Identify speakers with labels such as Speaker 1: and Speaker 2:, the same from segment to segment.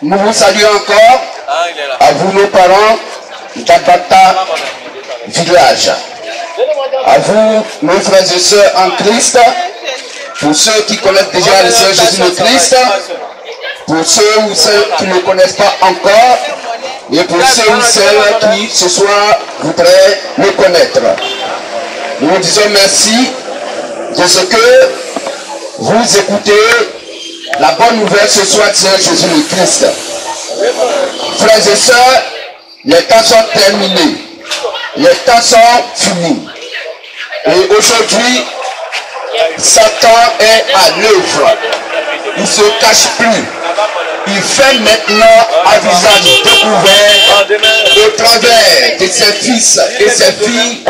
Speaker 1: Nous vous saluons encore, à vous nos parents d'Abata Village, à vous nos frères et sœurs en Christ, pour ceux qui connaissent déjà le Seigneur Jésus le Christ, pour ceux ou celles qui ne connaissent pas encore, et pour ceux ou celles qui ce soir voudraient le connaître. Nous vous disons merci de ce que vous écoutez la bonne nouvelle ce soir de Seigneur Jésus le Christ. Frères et sœurs, les temps sont terminés, les temps sont finis. Et aujourd'hui, Satan est à l'œuvre. Il ne se cache plus. Il fait maintenant un visage découvert au travers de ses fils et ses filles,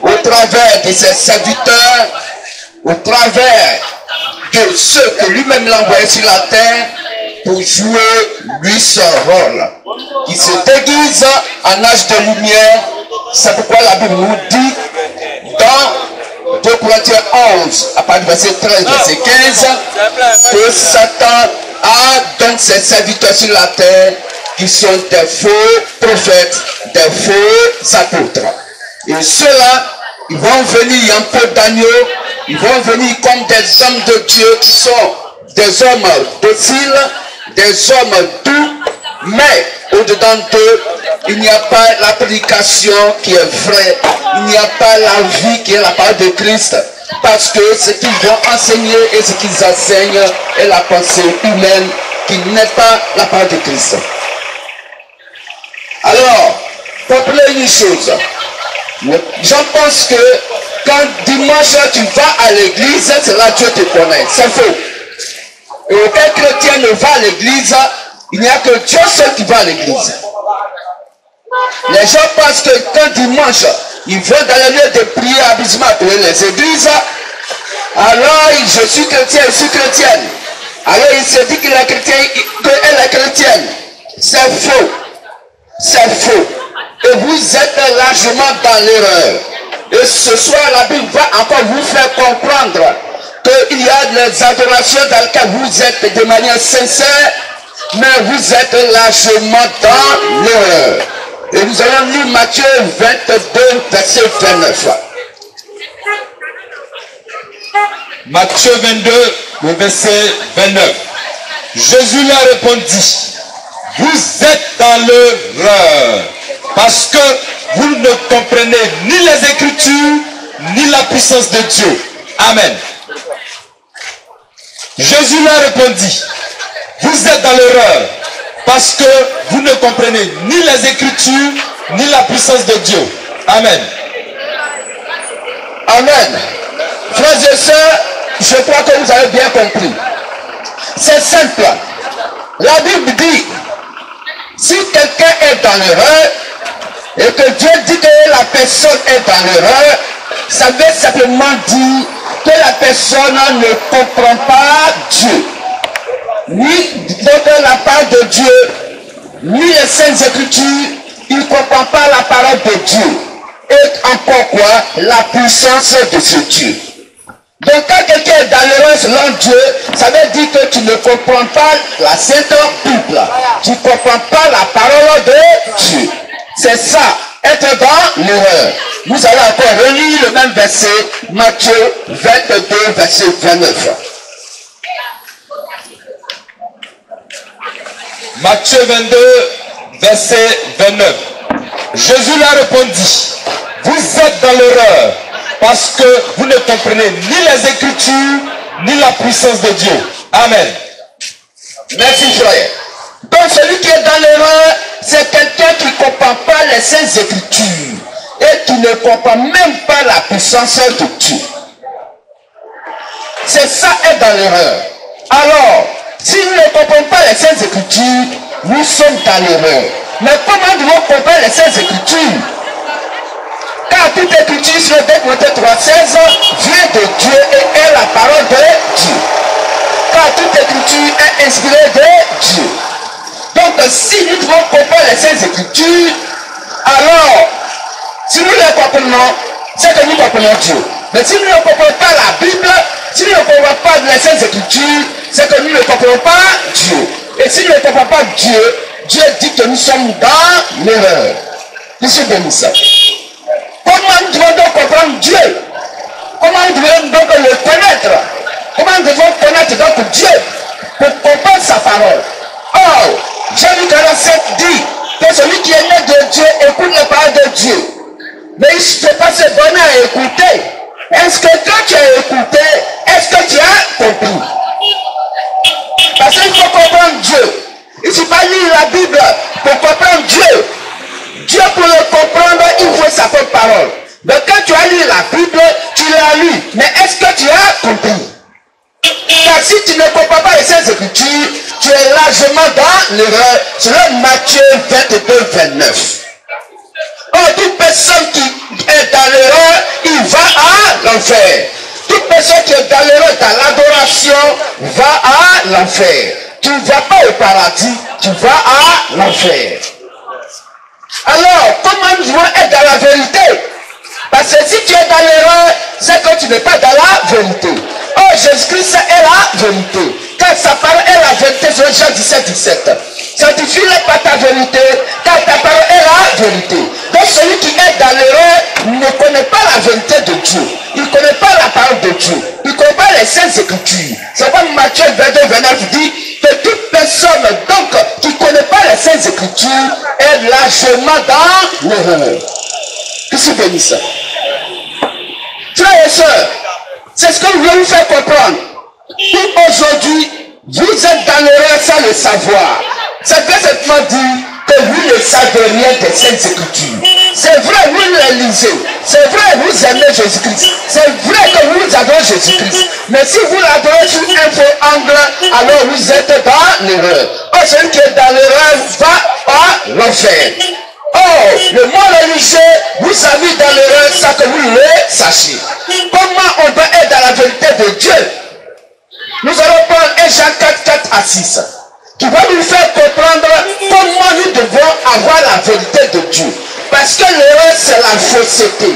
Speaker 1: au travers de ses serviteurs, au travers de ceux que lui-même l'a envoyé sur la terre pour jouer lui son rôle. Il se déguise en âge de lumière. C'est pourquoi la Bible nous dit dans 2 Corinthiens 11, à partir du verset 13, verset 15, que Satan a donc ses serviteurs sur la terre qui sont des faux prophètes, des faux apôtres. Et ceux-là, ils vont venir en peau d'agneau, ils vont venir comme des hommes de Dieu qui sont des hommes dociles, des hommes doux, mais au-dedans d'eux, il n'y a pas la prédication qui est vraie, il n'y a pas la vie qui est la parole de Christ, parce que ce qu'ils vont enseigner et ce qu'ils enseignent est la pensée humaine qui n'est pas la parole de Christ. Alors, comprenez une chose, je pense que quand dimanche tu vas à l'église, c'est là que Dieu te connaît, c'est faux. Et aucun chrétien ne va à l'église, il n'y a que Dieu seul qui va à l'église. Les gens pensent que quand dimanche, ils vont dans les lieux de prière habituellement appelés les églises, alors je suis chrétien, je suis chrétienne. Alors il se dit qu'il est chrétien, qu'elle est chrétienne. C'est faux. C'est faux. Et vous êtes largement dans l'erreur. Et ce soir, la Bible va encore vous faire comprendre qu'il y a des adorations dans lesquelles vous êtes de manière sincère, mais vous êtes largement dans l'erreur. Et nous allons lire Matthieu 22, verset 29.
Speaker 2: Matthieu 22, le verset 29. Jésus leur répondit, vous êtes dans l'erreur, parce que vous ne comprenez ni les Écritures, ni la puissance de Dieu. Amen. Jésus leur répondit, vous êtes dans l'erreur, parce que vous ne comprenez ni les Écritures, ni la puissance de Dieu. Amen.
Speaker 1: Amen. Frères et sœurs, je crois que vous avez bien compris. C'est simple. La Bible dit, si quelqu'un est dans l'erreur, et que Dieu dit que la personne est dans l'erreur, ça veut simplement dire que la personne ne comprend pas Dieu. Ni de la part de Dieu, ni les Saintes Écritures, il ne comprend pas la parole de Dieu. Et encore quoi, la puissance de ce Dieu. Donc quand quelqu'un est dans l'erreur selon Dieu, ça veut dire que tu ne comprends pas la Sainte Bible. Tu ne comprends pas la parole de Dieu. C'est ça, être dans l'erreur. Nous allons encore relire le même verset, Matthieu 22, verset 29.
Speaker 2: Matthieu 22, verset 29. Jésus leur répondit, vous êtes dans l'erreur, parce que vous ne comprenez ni les Écritures, ni la puissance de Dieu. Amen.
Speaker 1: Merci frère. Donc celui qui est dans l'erreur, c'est quelqu'un qui ne comprend pas les Saintes Écritures et qui ne comprend même pas la puissance de Dieu. C'est ça être dans l'erreur. Alors, si nous ne comprenons pas les Saintes Écritures, nous sommes dans l'erreur. Mais comment devons-nous comprendre les Saintes Écritures? Car toute écriture sur le 2 Corinthiens 3,16 vient de Dieu et est la parole de Dieu. Car toute écriture est inspirée de Dieu. Donc si nous devons comprendre les Saintes Écritures, alors si nous les comprenons, c'est que nous comprenons Dieu. Mais si nous ne comprenons pas la Bible, si nous ne comprenons pas les Saintes Écritures, c'est que nous ne comprenons pas Dieu. Et s'il ne comprend pas Dieu, Dieu dit que nous sommes dans l'erreur. Je suis béni ça. Comment nous devons donc comprendre Dieu? Comment nous devons donc le connaître? Comment nous devons connaître donc Dieu pour comprendre sa parole? Oh, Jésus 47 dit que celui qui est né de Dieu écoute la parole de Dieu. Mais il ne faut pas se donner à écouter. Est-ce que quand tu as écouté, est-ce que tu as compris? Parce qu'il faut comprendre Dieu. Il ne faut pas lire la Bible pour comprendre Dieu. Dieu, pour le comprendre, il faut sa propre parole. Donc quand tu as lu la Bible, tu l'as lu. Mais est-ce que tu as compris? Car si tu ne comprends pas les Saintes Écritures, tu es largement dans l'erreur. Selon Matthieu 22, 29. Oh, toute personne qui est dans l'erreur, il va à l'enfer. Toute personne qui est dans l'erreur, dans l'adoration, va à l'enfer. Tu ne vas pas au paradis, tu vas à l'enfer. Alors, comment nous devons être dans la vérité? Parce que si tu es dans l'erreur, c'est que tu n'es pas dans la vérité. Oh, Jésus-Christ est la vérité. Car sa parole est la vérité, sur Jean 17, 17. Sanctifie-le par ta vérité, car ta parole est la vérité. Donc celui qui est dans l'erreur ne connaît pas la vérité de Dieu. Il ne connaît pas la parole de Dieu. Il ne connaît pas les Saintes Écritures. C'est comme Matthieu 22, 29 dit que toute personne donc qui ne connaît pas les Saintes Écritures est largement dans l'erreur. Que c'est béni ça. Frères et sœurs, c'est ce que je veux vous faire comprendre. Aujourd'hui, vous êtes dans l'erreur sans le savoir. C'est exactement dit que vous ne savez rien des Saintes Écritures. C'est vrai, vous les lisez. C'est vrai, vous aimez Jésus-Christ. C'est vrai que vous adorez Jésus-Christ. Mais si vous l'adorez sous un faux angle, alors vous êtes dans l'erreur. Oh, celui qui est dans l'erreur va à l'enfer. Oh, le monde religieux, vous avez dans l'erreur sans que vous le sachiez. Comment on doit être dans la vérité de Dieu? Nous allons prendre 1 Jean 4, 4 à 6. Qui va nous faire comprendre comment nous devons avoir la vérité de Dieu. Parce que l'erreur, c'est la fausseté.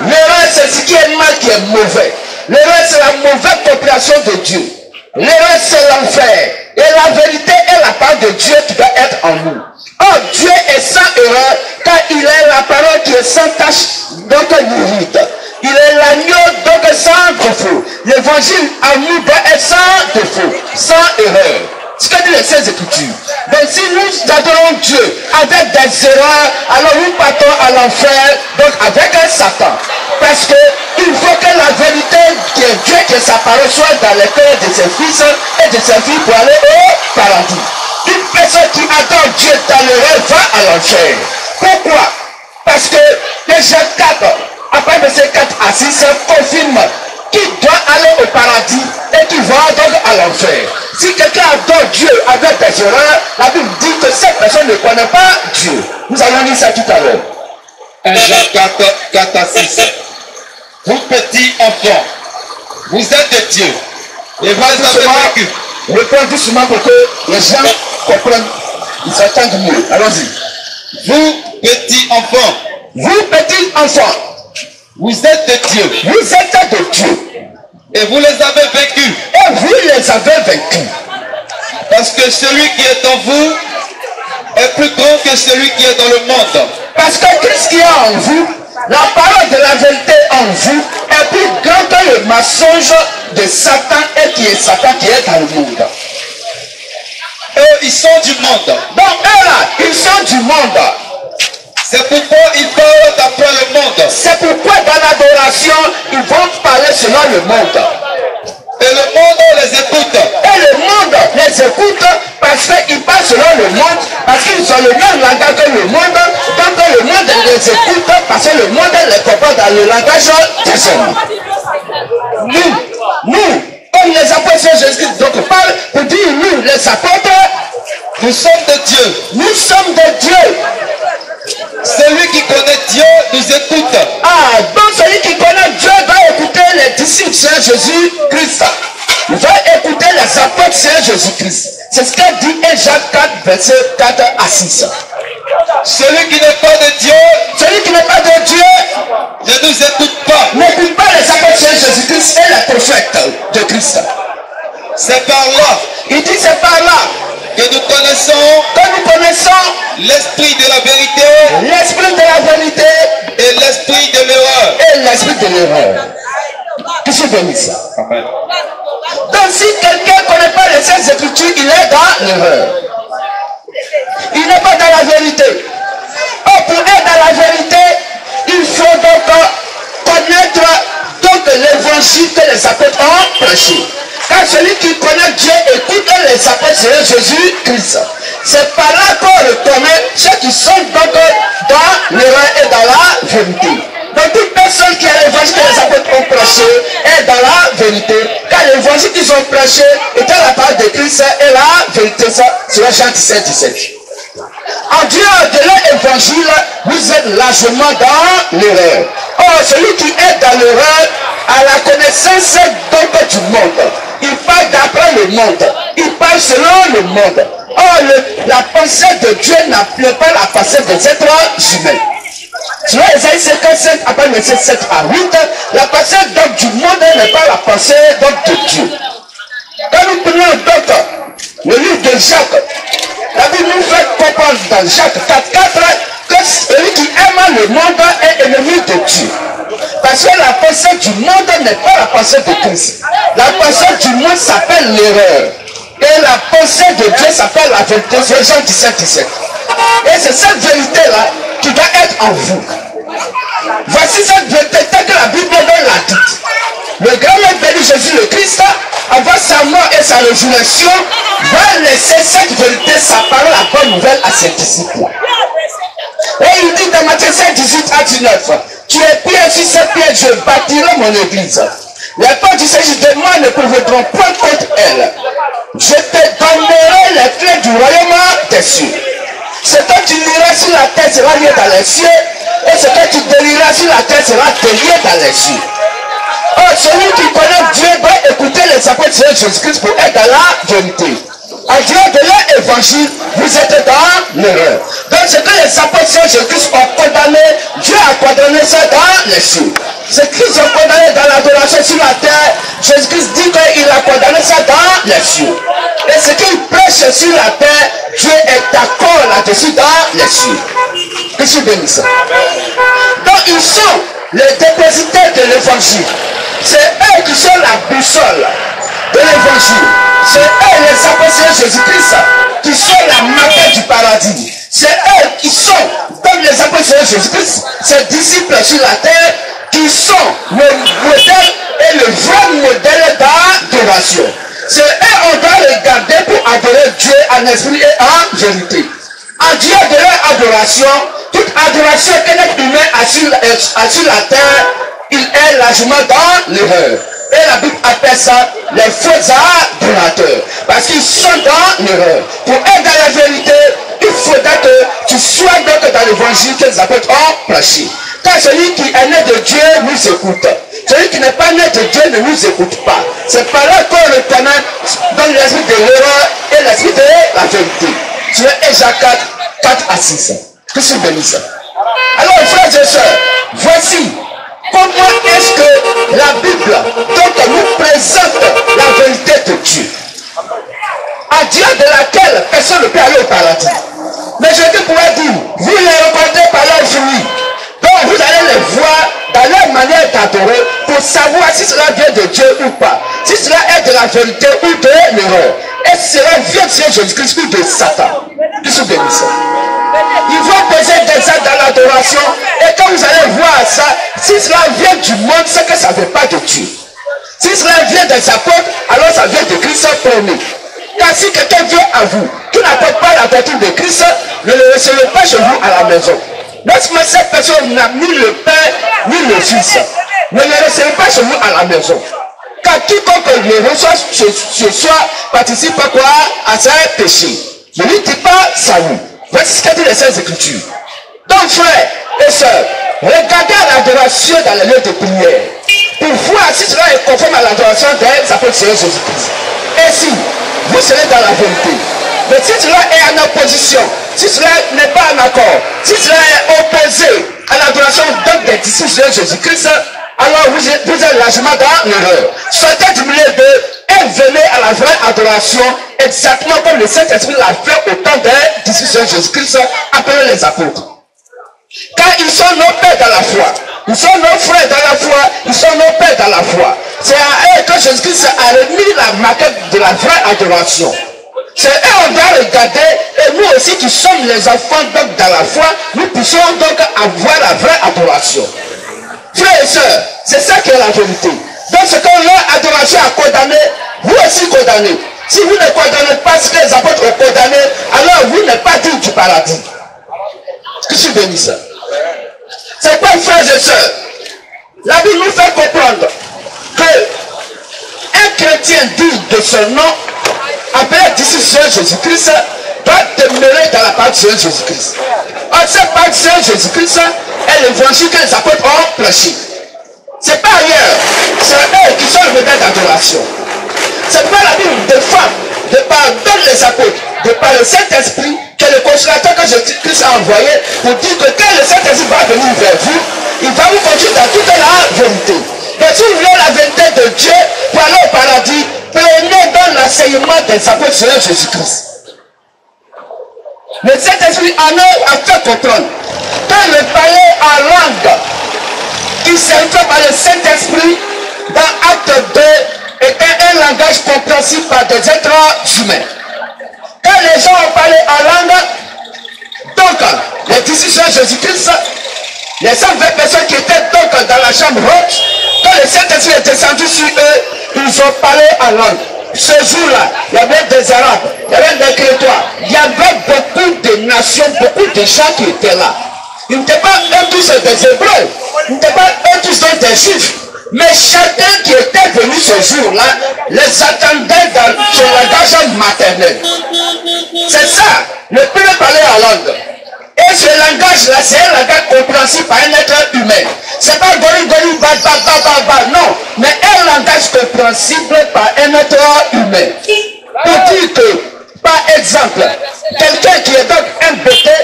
Speaker 1: L'erreur, c'est ce qui est mal, qui est mauvais. L'erreur, c'est la mauvaise compréhension de Dieu. L'erreur, c'est l'enfer. Et la vérité est la parole de Dieu qui doit être en nous. Oh, Dieu est sans erreur, car il est la parole qui est sans tache, donc mérite. Il est l'agneau, donc sans défaut. L'évangile en nous doit être sans défaut, sans erreur. Ce que dit les Saintes Écritures. Donc si nous adorons Dieu avec des erreurs, alors nous partons à l'enfer, donc avec un Satan. Parce que il faut que la vérité qui est Dieu, que sa parole soit dans les cœurs de ses fils et de ses filles pour aller au paradis. Une personne qui adore Dieu dans l'erreur va à l'enfer. Pourquoi? Parce que les Jean 4, après verset 4 à 6, confirme qui doit aller au paradis et qui va donc à l'enfer. Si quelqu'un adore Dieu avec des erreurs, la Bible dit que cette personne ne connaît pas Dieu. Nous allons lire ça tout à l'heure.
Speaker 2: 1 Jean 4, 4 à 6. Vous petits enfants, vous êtes de Dieu. Et vous avez vaincu.
Speaker 1: Réponds doucement pour que les gens comprennent. Ils s'entendent mieux. Allons-y.
Speaker 2: Vous petits enfants.
Speaker 1: Vous petits enfants.
Speaker 2: Vous êtes de Dieu.
Speaker 1: Vous êtes de Dieu.
Speaker 2: Et vous les avez vaincus.
Speaker 1: Et vous les avez vaincus.
Speaker 2: Parce que celui qui est en vous est plus grand que celui qui est dans le monde.
Speaker 1: Parce que Christ qui est en vous, la parole de la vérité en vous, est plus grand que le mensonge de Satan et qui est Satan qui est dans le monde.
Speaker 2: Eux, ils sont du monde.
Speaker 1: Donc eux là, ils sont du monde.
Speaker 2: C'est pourquoi ils parlent d'après le monde.
Speaker 1: C'est pourquoi dans l'adoration, ils vont parler selon le monde.
Speaker 2: Et le monde les écoute.
Speaker 1: Et le monde les écoute parce qu'ils parlent selon le monde, parce qu'ils ont le même langage que le monde. Donc le monde les écoute parce que le monde les comprend dans le langage des hommes. Nous, comme les apôtres Jésus-Christ donc parle pour dire nous, les apôtres,
Speaker 2: nous sommes de Dieu.
Speaker 1: Nous sommes de Dieu.
Speaker 2: Celui qui connaît Dieu nous écoute.
Speaker 1: Ah, donc celui qui connaît Dieu va écouter les disciples de Jésus-Christ. Il va écouter les apôtres de Jésus-Christ. C'est ce qu'a dit Jean 4, verset 4 à 6.
Speaker 2: Celui qui n'est pas de Dieu, ne nous écoute pas.
Speaker 1: N'écoute pas les apôtres de Jésus-Christ et les prophètes de Christ.
Speaker 2: C'est par là.
Speaker 1: Il dit c'est par là
Speaker 2: que nous connaissons l'esprit de la vérité et l'esprit de l'erreur.
Speaker 1: Qui se bénit ça?
Speaker 2: Amen.
Speaker 1: Donc si quelqu'un ne connaît pas les Saintes Écritures, il est dans l'erreur. Il n'est pas dans la vérité. Or, pour être dans la vérité, il faut donc connaître l'évangile que les apôtres ont prêché. Car celui qui connaît Dieu écoute les apôtres de Jésus-Christ. C'est par là qu'on reconnaît ceux qui sont donc dans l'erreur et dans la vérité. Donc toute personne qui a l'évangile que les apôtres ont prêché est dans la vérité. Car l'évangile qu'ils ont prêché était la parole de Christ et la vérité, ça c'est Jean 17, 17. En dehors de l'évangile, vous êtes largement dans l'erreur. Or, celui qui est dans l'erreur a la connaissance donc du monde. Il parle d'après le monde. Il parle selon le monde. Or, la pensée de Dieu n'appelle pas la pensée des êtres humains. Selon Esaïe 55, après verset 7 à 8, la pensée donc du monde n'est pas la pensée donc de Dieu. Quand nous prenons donc le livre de Jacques, la Bible nous fait comprendre dans Jacques 4.4 que celui qui aime le monde est ennemi de Dieu. Parce que la pensée du monde n'est pas la pensée de Christ. La pensée du monde s'appelle l'erreur. Et la pensée de Dieu s'appelle la vérité. C'est Jean 17, 17. Et c'est cette vérité-là qui doit être en vous. Voici cette vérité telle que la Bible l'a dite. Le grand maître béni Jésus le Christ, avant sa mort et sa résurrection, va laisser cette vérité, sa parole, la bonne nouvelle à ses disciples. Et il dit dans Matthieu 5, 18 à 19, tu es pierre sur cette pierre, je bâtirai mon église. Les portes du Seigneur de moi ne prévaudront point contre elle. Je te donnerai les clés du royaume des cieux. Ce que tu liras sur la terre sera lié dans les cieux, et ce que tu délieras sur la terre sera délié dans les cieux. Or, celui qui connaît Dieu doit écouter les apôtres de Jésus-Christ pour être dans la vérité. En dehors de l'évangile, vous êtes dans l'erreur. Donc, ce que les apôtres de Jésus-Christ ont condamné, Dieu a condamné ça dans les cieux. Ce qu'ils ont condamné dans l'adoration sur la terre, Jésus-Christ dit qu'il a condamné ça dans les cieux. Et ce qu'il prêche sur la terre, Dieu est d'accord là-dessus dans les cieux. Que je bénisse ça. Donc, ils sont les dépositaires de l'évangile. C'est eux qui sont la boussole de l'évangile. C'est eux les apôtres de Jésus-Christ qui sont la maquette du paradis. C'est eux qui sont, comme les apôtres de Jésus-Christ, ses disciples sur la terre, qui sont le modèle et le vrai modèle d'adoration. C'est eux on doit regarder pour adorer Dieu en esprit et en vérité. En dehors de leur adoration, toute adoration qu'un être humain a sur la terre, il est largement dans l'erreur. Et la Bible appelle ça les faux adorateurs. Parce qu'ils sont dans l'erreur. Pour être dans la vérité, il faudra que tu sois donc dans l'évangile que les apôtres ont prêché. Car celui qui est né de Dieu nous écoute. Celui qui n'est pas né de Dieu ne nous écoute pas. C'est par là qu'on reconnaît dans l'esprit de l'erreur et l'esprit de la vérité. Tu es Jacques 4 à 6. Que c'est béni ça. Alors frères et sœurs, voici comment est-ce que la Bible donc nous présente la vérité de Dieu. En dehors de laquelle personne ne peut aller au paradis. Mais je te pourrais dire, vous les reconnaissez par leurs fruits. Donc vous allez les voir dans leur manière d'adorer pour savoir si cela vient de Dieu ou pas. Si cela est de la vérité ou de l'erreur. Et si cela vient de Jésus-Christ ou de Satan. Ils sont bénissants. Ils vont poser des actes dans l'adoration. Et quand vous allez voir ça, si cela vient du monde, c'est que ça ne vient pas de Dieu. Si cela vient des apôtres, alors ça vient de Christ premier. Car si quelqu'un vient à vous, qui n'apporte pas la doctrine de Christ, ne le recevez pas chez vous à la maison. Lorsque cette personne n'a ni le Père, ni le Fils, ne le recevez pas chez vous à la maison. Car quiconque le reçoit ce soir participe à quoi? À ses péchés. Ne lui dit pas salut. Voici ce qu'a dit les Saintes Écritures. Donc frères et sœurs, regardez l'adoration dans les lieux de prière pour voir si cela est conforme à l'adoration des apôtres de Jésus-Christ. Et si vous serez dans la vérité. Mais si cela est en opposition, si cela n'est pas en accord, si cela est opposé à l'adoration des disciples de Jésus-Christ, alors vous êtes largement dans l'erreur. Sortez du milieu d'eux et venez à la vraie adoration exactement comme le Saint-Esprit l'a fait au temps des discussions de Jésus-Christ, appelés les apôtres. Car ils sont nos pères dans la foi. Ils sont nos frères dans la foi. Ils sont nos pères dans la foi. C'est à eux que Jésus-Christ a remis la maquette de la vraie adoration. C'est eux on doit regarder. Et nous aussi qui sommes les enfants donc dans la foi, nous puissions donc avoir la vraie adoration. Frères et sœurs, c'est ça qui est la vérité. Donc ce que leur adoration a condamné, vous aussi condamnez. Si vous ne condamnez pas ce que les apôtres ont condamné, alors vous n'êtes pas dignes du paradis. Que je suis béni ça. C'est quoi, frères et sœurs? La Bible nous fait comprendre que un chrétien digne de son nom, appelé disciple de Jésus-Christ, doit demeurer dans la parole de Jésus-Christ. Or, cette parole de Jésus-Christ est l'évangile que les apôtres ont prêché. C'est pas ailleurs. C'est eux qui sont le modèle d'adoration. C'est pas la Bible de femmes, de par les apôtres, de par le Saint-Esprit, que le consolateur que Jésus-Christ a envoyé pour dire que quand le Saint-Esprit va venir vers vous, il va vous conduire dans toute la vérité. Donc si vous voulez la vérité de Dieu pour aller au paradis, prenez dans l'enseignement des apôtres sur Jésus-Christ. Le Saint-Esprit en eux a fait comprendre que le parler en langue qui s'est fait par le Saint-Esprit dans Acte 2 était un langage compréhensible par des êtres humains. Quand les gens ont parlé en langue, donc les disciples de Jésus-Christ, les 120 personnes qui étaient donc dans la chambre haute, quand le Saint-Esprit est descendu sur eux, ils ont parlé en langue. Ce jour-là, il y avait des Arabes, il y avait des Crétois, il y avait beaucoup de nations, beaucoup de gens qui étaient là. Ils n'étaient pas eux tous des Hébreux, ils n'étaient pas eux tous des Juifs. Mais chacun qui était venu ce jour-là, les attendait dans son langage maternel. C'est ça, le premier parler en langue. Et ce langage-là, c'est un langage compréhensible par un être humain. C'est pas goli, goli, ba, ba, ba, ba, ba, non. Mais un langage compréhensible par un être humain. Pour dire que, par exemple, quelqu'un qui est donc un bébé,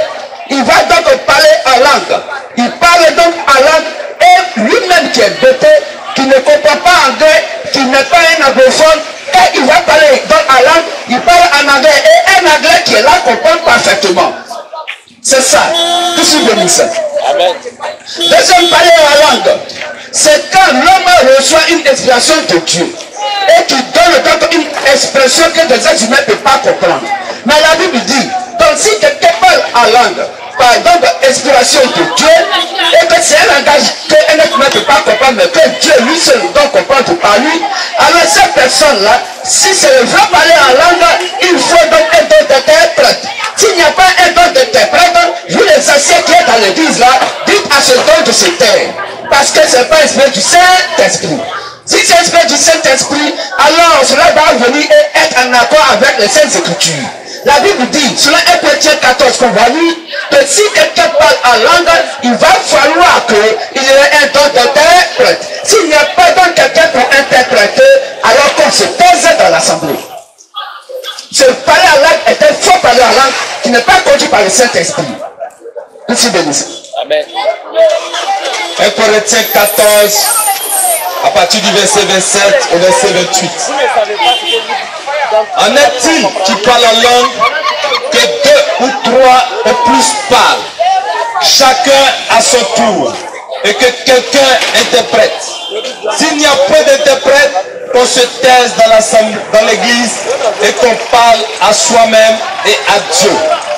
Speaker 1: il va donc parler en langue. Il parle donc en langue. Et lui-même qui est bébé, qui ne comprend pas anglais, qui n'est pas un anglophone, quand il va parler dans la langue, il parle en anglais. Et un anglais qui est là comprend parfaitement. C'est ça. Que je suis béni ça. Amen. Deuxième parler en langue, c'est quand l'homme reçoit une inspiration de Dieu et qui donne donc une expression que des êtres humains ne peuvent pas comprendre. Mais la Bible dit, donc si quelqu'un parle en langue, par exemple, inspiration de Dieu, et que c'est un langage qu'un être humain ne peut pas comprendre, mais que Dieu lui seul doit comprendre par lui, alors cette personne-là, si c'est le vrai parler en langue, il faut donc un don d'interprète. S'il n'y a pas un don d'interprète, vous les anciens qui êtes dans l'église là, dites à ce don de se taire. Parce que ce n'est pas l'esprit du Saint-Esprit. Si c'est l'esprit du Saint-Esprit, alors cela va venir et être en accord avec les Saintes Écritures. La Bible dit, selon 1 Corinthiens 14, qu'on va lire, que si quelqu'un parle en langue, il va falloir qu'il y ait un don d'interprète. S'il n'y a pas donc quelqu'un pour interpréter, alors qu'on se taise dans l'assemblée. Ce parler en langue est un faux parler en langue qui n'est pas conduit par le Saint-Esprit. Merci bénisse. Amen.
Speaker 2: 1 Corinthiens 14, à partir du verset 27 au verset 28. En est-il qui parle en langue que deux ou trois ou plus parlent, chacun à son tour, et que quelqu'un interprète? S'il n'y a pas d'interprète, qu'on se taise dans l'église et qu'on parle à soi-même et à Dieu.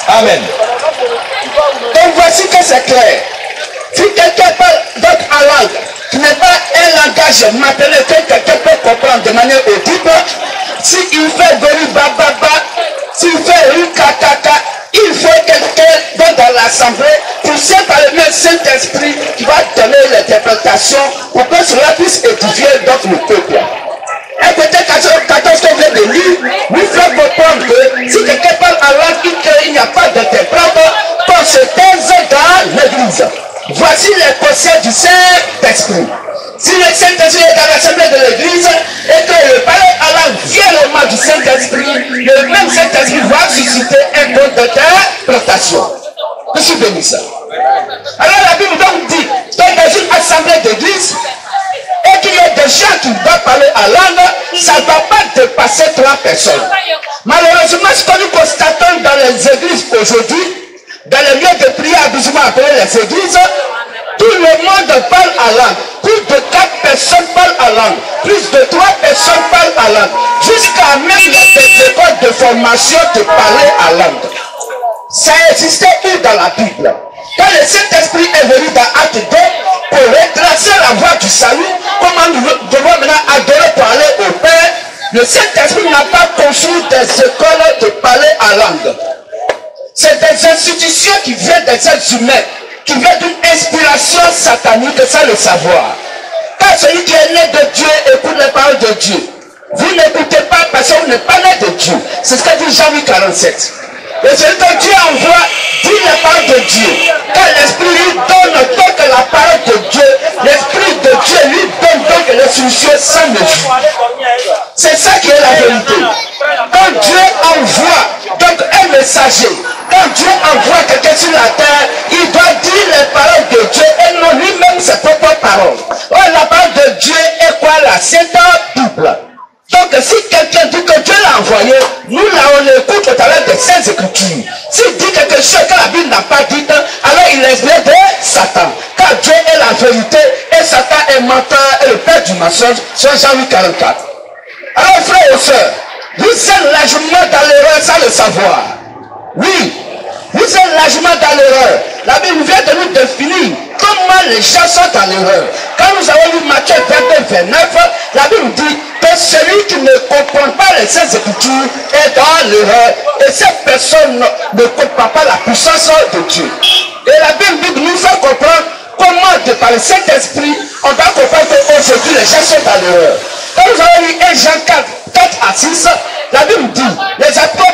Speaker 2: Amen.
Speaker 1: Donc voici que c'est clair. Si quelqu'un parle donc en langue, qui n'est pas un langage matériel que quelqu'un peut comprendre de manière audible, s'il fait goli bababa, s'il fait rikakaka, il faut quelqu'un dans l'assemblée poussé par le même Saint-Esprit qui va donner l'interprétation pour que cela puisse édifier donc le peuple. Écoutez 14 qu'on vient de lire, nous fait comprendre que si quelqu'un parle en langue, il n'y a pas d'interprète, qu'on se taise dans l'église. Voici les conseils du Saint-Esprit. Si le Saint-Esprit est dans l'assemblée de l'église et que le parler en langue vient au nom du Saint-Esprit, le même Saint-Esprit va susciter un don d'interprétation. Je suis béni ça. Alors la Bible donc dit, dans une assemblée d'église, et qu'il y a des gens qui doivent parler en langue, ça ne va pas dépasser 3 personnes. Malheureusement, ce que nous constatons dans les églises aujourd'hui, dans les lieux de prière abusivement appelés les églises, tout le monde parle à langue. Plus de 4 personnes parlent à langue. Plus de 3 personnes parlent à langue. Jusqu'à même des écoles de formation de parler à langue. Ça existait où dans la Bible? Quand le Saint-Esprit est venu dans Acte 2 pour retracer la voie du salut, comment nous devons maintenant adorer parler au Père, le Saint-Esprit n'a pas construit des écoles de parler à langue. C'est des institutions qui viennent des êtres humains, qui viennent d'une inspiration satanique, sans le savoir. Quand celui qui est né de Dieu écoute les paroles de Dieu, vous n'écoutez pas parce que vous n'êtes pas né de Dieu. C'est ce que dit Jean 47. Et celui que Dieu envoie dit les paroles de Dieu. Quand l'Esprit lui donne donc la parole de Dieu, l'Esprit de Dieu lui donne donc les solutions sans mesure. C'est ça qui est la vérité. Quand Dieu envoie donc un messager, quand Dieu envoie quelqu'un sur la terre, il doit dire les paroles de Dieu et non lui-même ses propres paroles. Or, la parole de Dieu est quoi là? C'est un Bible. Donc, si quelqu'un dit que Dieu l'a envoyé, nous là on l'écoute au travers des Saintes Écritures. S'il dit quelque chose que la Bible n'a pas dit, alors il est de Satan. Car Dieu est la vérité et Satan est menteur et le père du mensonge, sur Jean 44. Alors, frères et sœurs, vous êtes largement dans l'erreur sans le savoir. Oui, vous êtes largement dans l'erreur. La Bible vient de nous définir comment les gens sont dans l'erreur. Quand nous avons lu Matthieu 22, 29, la Bible dit que celui qui ne comprend pas les Saintes Écritures est dans l'erreur. Et cette personne ne comprend pas la puissance de Dieu. Et la Bible nous fait comprendre comment, par le Saint-Esprit, on doit comprendre qu'aujourd'hui les gens sont dans l'erreur. Quand nous avons lu 1 Jean 4 à 6, la Bible dit, les apôtres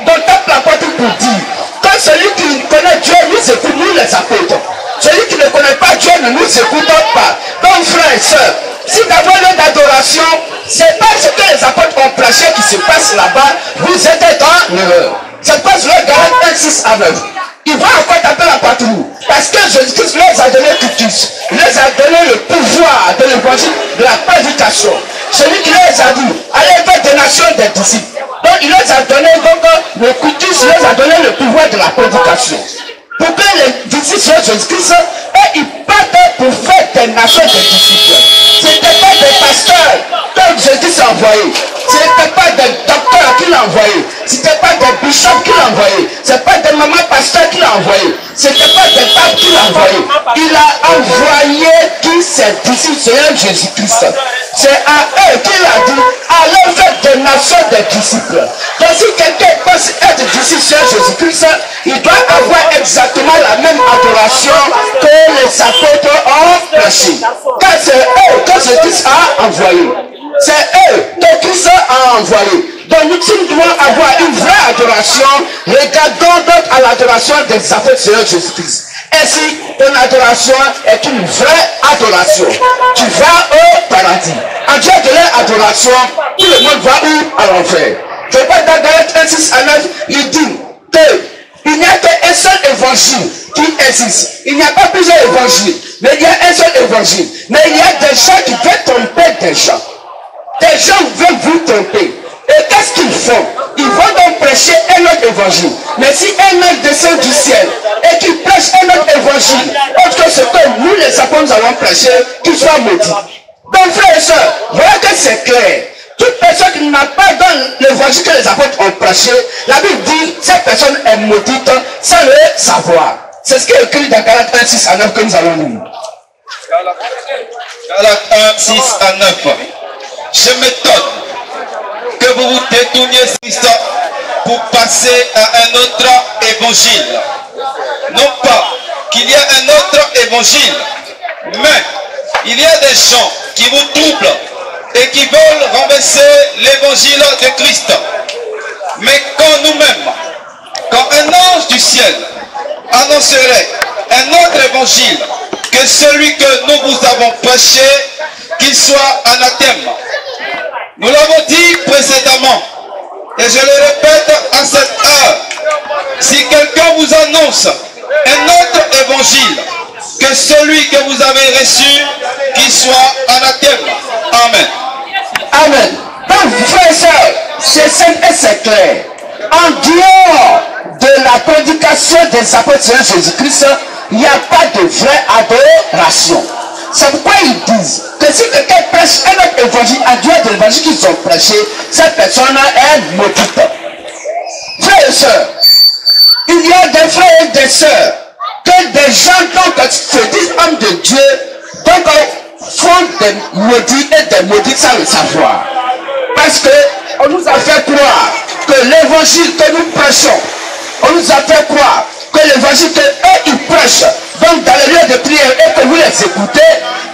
Speaker 1: dont tape la porte pour dire, quand celui qui connaît Dieu nous écoute, nous les apôtres. Celui qui ne connaît pas Dieu ne nous écoute pas. Donc frères et sœurs, si d'avoir lieu d'adoration, c'est pas ce que les apôtres ont prêché qui se passe là-bas, vous êtes dans l'erreur. Ça passe le Galates 1, 6 à 9. Il va encore taper la partout. Parce que Jésus-Christ leur a donné Titus. Il leur a donné le pouvoir de l'évangile, de la prédication. Celui qui leur a dit, allez faire des nations des disciples. Donc il leur a donné donc le Titus, il leur a donné le pouvoir de la prédication. Pour que les disciples de Jésus-Christ, ils partent pour faire des nations des disciples. Ce n'était pas des pasteurs comme Jésus s'est envoyé. Ce n'était pas des docteurs qui l'ont envoyé. Ce n'était pas des bishops qui l'ont envoyé. Ce n'était pas des mamans pasteurs qui l'ont envoyé. Ce n'était pas des papes qui l'ont envoyé. Il a envoyé tous ses disciples, Seigneur Jésus-Christ. C'est à eux qu'il a dit, allez faire des nations des disciples. Donc si quelqu'un pense être disciple Seigneur Jésus-Christ, il doit avoir exactement la même adoration que les apôtres ont prêché. Car c'est eux que Jésus a envoyé. C'est eux que Christ a envoyé. Donc nous devons avoir une vraie adoration. Regardons donc à l'adoration des apôtres Seigneur Jésus-Christ. Ainsi, ton adoration est une vraie adoration. Tu vas au paradis. En Dieu de leur adoration, tout le monde va où? À l'enfer. Je parle dans Galates 1, 6 à 9, il dit qu'il n'y a qu'un seul évangile qui existe. Il n'y a pas plusieurs évangiles, mais il y a un seul évangile. Mais il y a des gens qui veulent tromper des gens. Des gens veulent vous tromper. Et qu'est-ce qu'ils font? Ils vont donc prêcher un autre évangile. Mais si un ange descend du ciel et qu'il prêche un autre évangile, autre que ce que nous les apôtres avons prêché, qu'il soit maudit. Donc frères et sœurs, voilà que c'est clair. Toute personne qui n'a pas dans l'évangile que les apôtres ont prêché, la Bible dit cette personne est maudite sans le savoir. C'est ce qui est écrit dans Galates 1, 6 à 9 que nous allons lire.
Speaker 2: Galates 1, 6 à 9. Je m'étonne que vous vous détourniez pour passer à un autre évangile. Non pas qu'il y a un autre évangile, mais il y a des gens qui vous troublent et qui veulent renverser l'évangile de Christ. Mais quand nous-mêmes, quand un ange du ciel annoncerait un autre évangile que celui que nous vous avons prêché, qu'il soit anathème. Nous l'avons dit précédemment, et je le répète à cette heure, si quelqu'un vous annonce un autre évangile que celui que vous avez reçu, qu'il soit anathème. Amen.
Speaker 1: Amen. Donc, frères et sœurs, C'est simple et c'est clair. En dehors de la prédication des apôtres de Jésus-Christ, il n'y a pas de vraie adoration. C'est pourquoi ils disent que si quelqu'un prêche un autre évangile en dehors de l'évangile qu'ils ont prêché, cette personne est maudite. Frères et sœurs, il y a des frères et des sœurs que des gens donc se disent hommes de Dieu, donc font des maudits et des maudits sans le savoir. Parce qu'on nous a fait croire que l'évangile que nous prêchons, on nous a fait croire que l'évangile qu'eux ils prêchent, donc dans les lieux de prière et que vous les écoutez,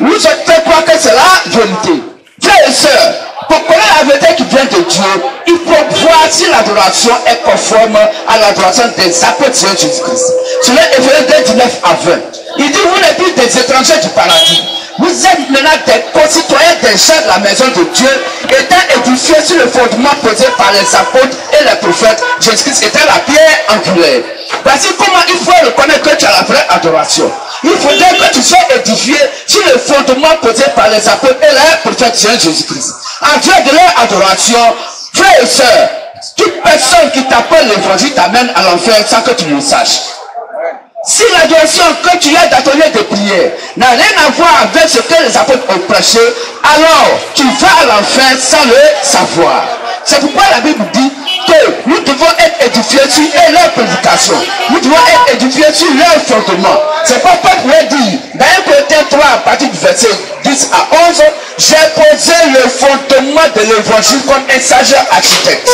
Speaker 1: nous a fait croire que c'est la vérité. Frères et sœurs, pour connaître la vérité qui vient de Dieu, il faut voir si l'adoration est conforme à l'adoration des apôtres de Jésus-Christ. Sur l'Éphésiens 19 à 20, il dit, vous n'êtes plus des étrangers du paradis. Vous êtes maintenant des concitoyens des gens de la maison de Dieu, étant édifiés sur le fondement posé par les apôtres et les prophètes. Jésus-Christ était la pierre angulaire. Voici comment il faut reconnaître que tu as la vraie adoration. Il faudrait que tu sois édifié sur le fondement posé par les apôtres et les prophètes de Jésus-Christ. En Dieu de leur adoration, frères et sœurs, toute personne qui t'appelle l'évangile t'amène à l'enfer sans que tu le saches. Si l'adoration que tu as dans ton lieu de prière n'a rien à voir avec ce que les apôtres ont prêché, alors tu vas à l'enfer sans le savoir. C'est pourquoi la Bible dit que nous devons être édifiés sur leur prédication. Nous devons être édifiés sur leur fondement. C'est pas Paul pourrait dire, dans 1 Corinthiens 3, à partir du verset 10 à 11, j'ai posé le fondement de l'évangile comme un sage architecte.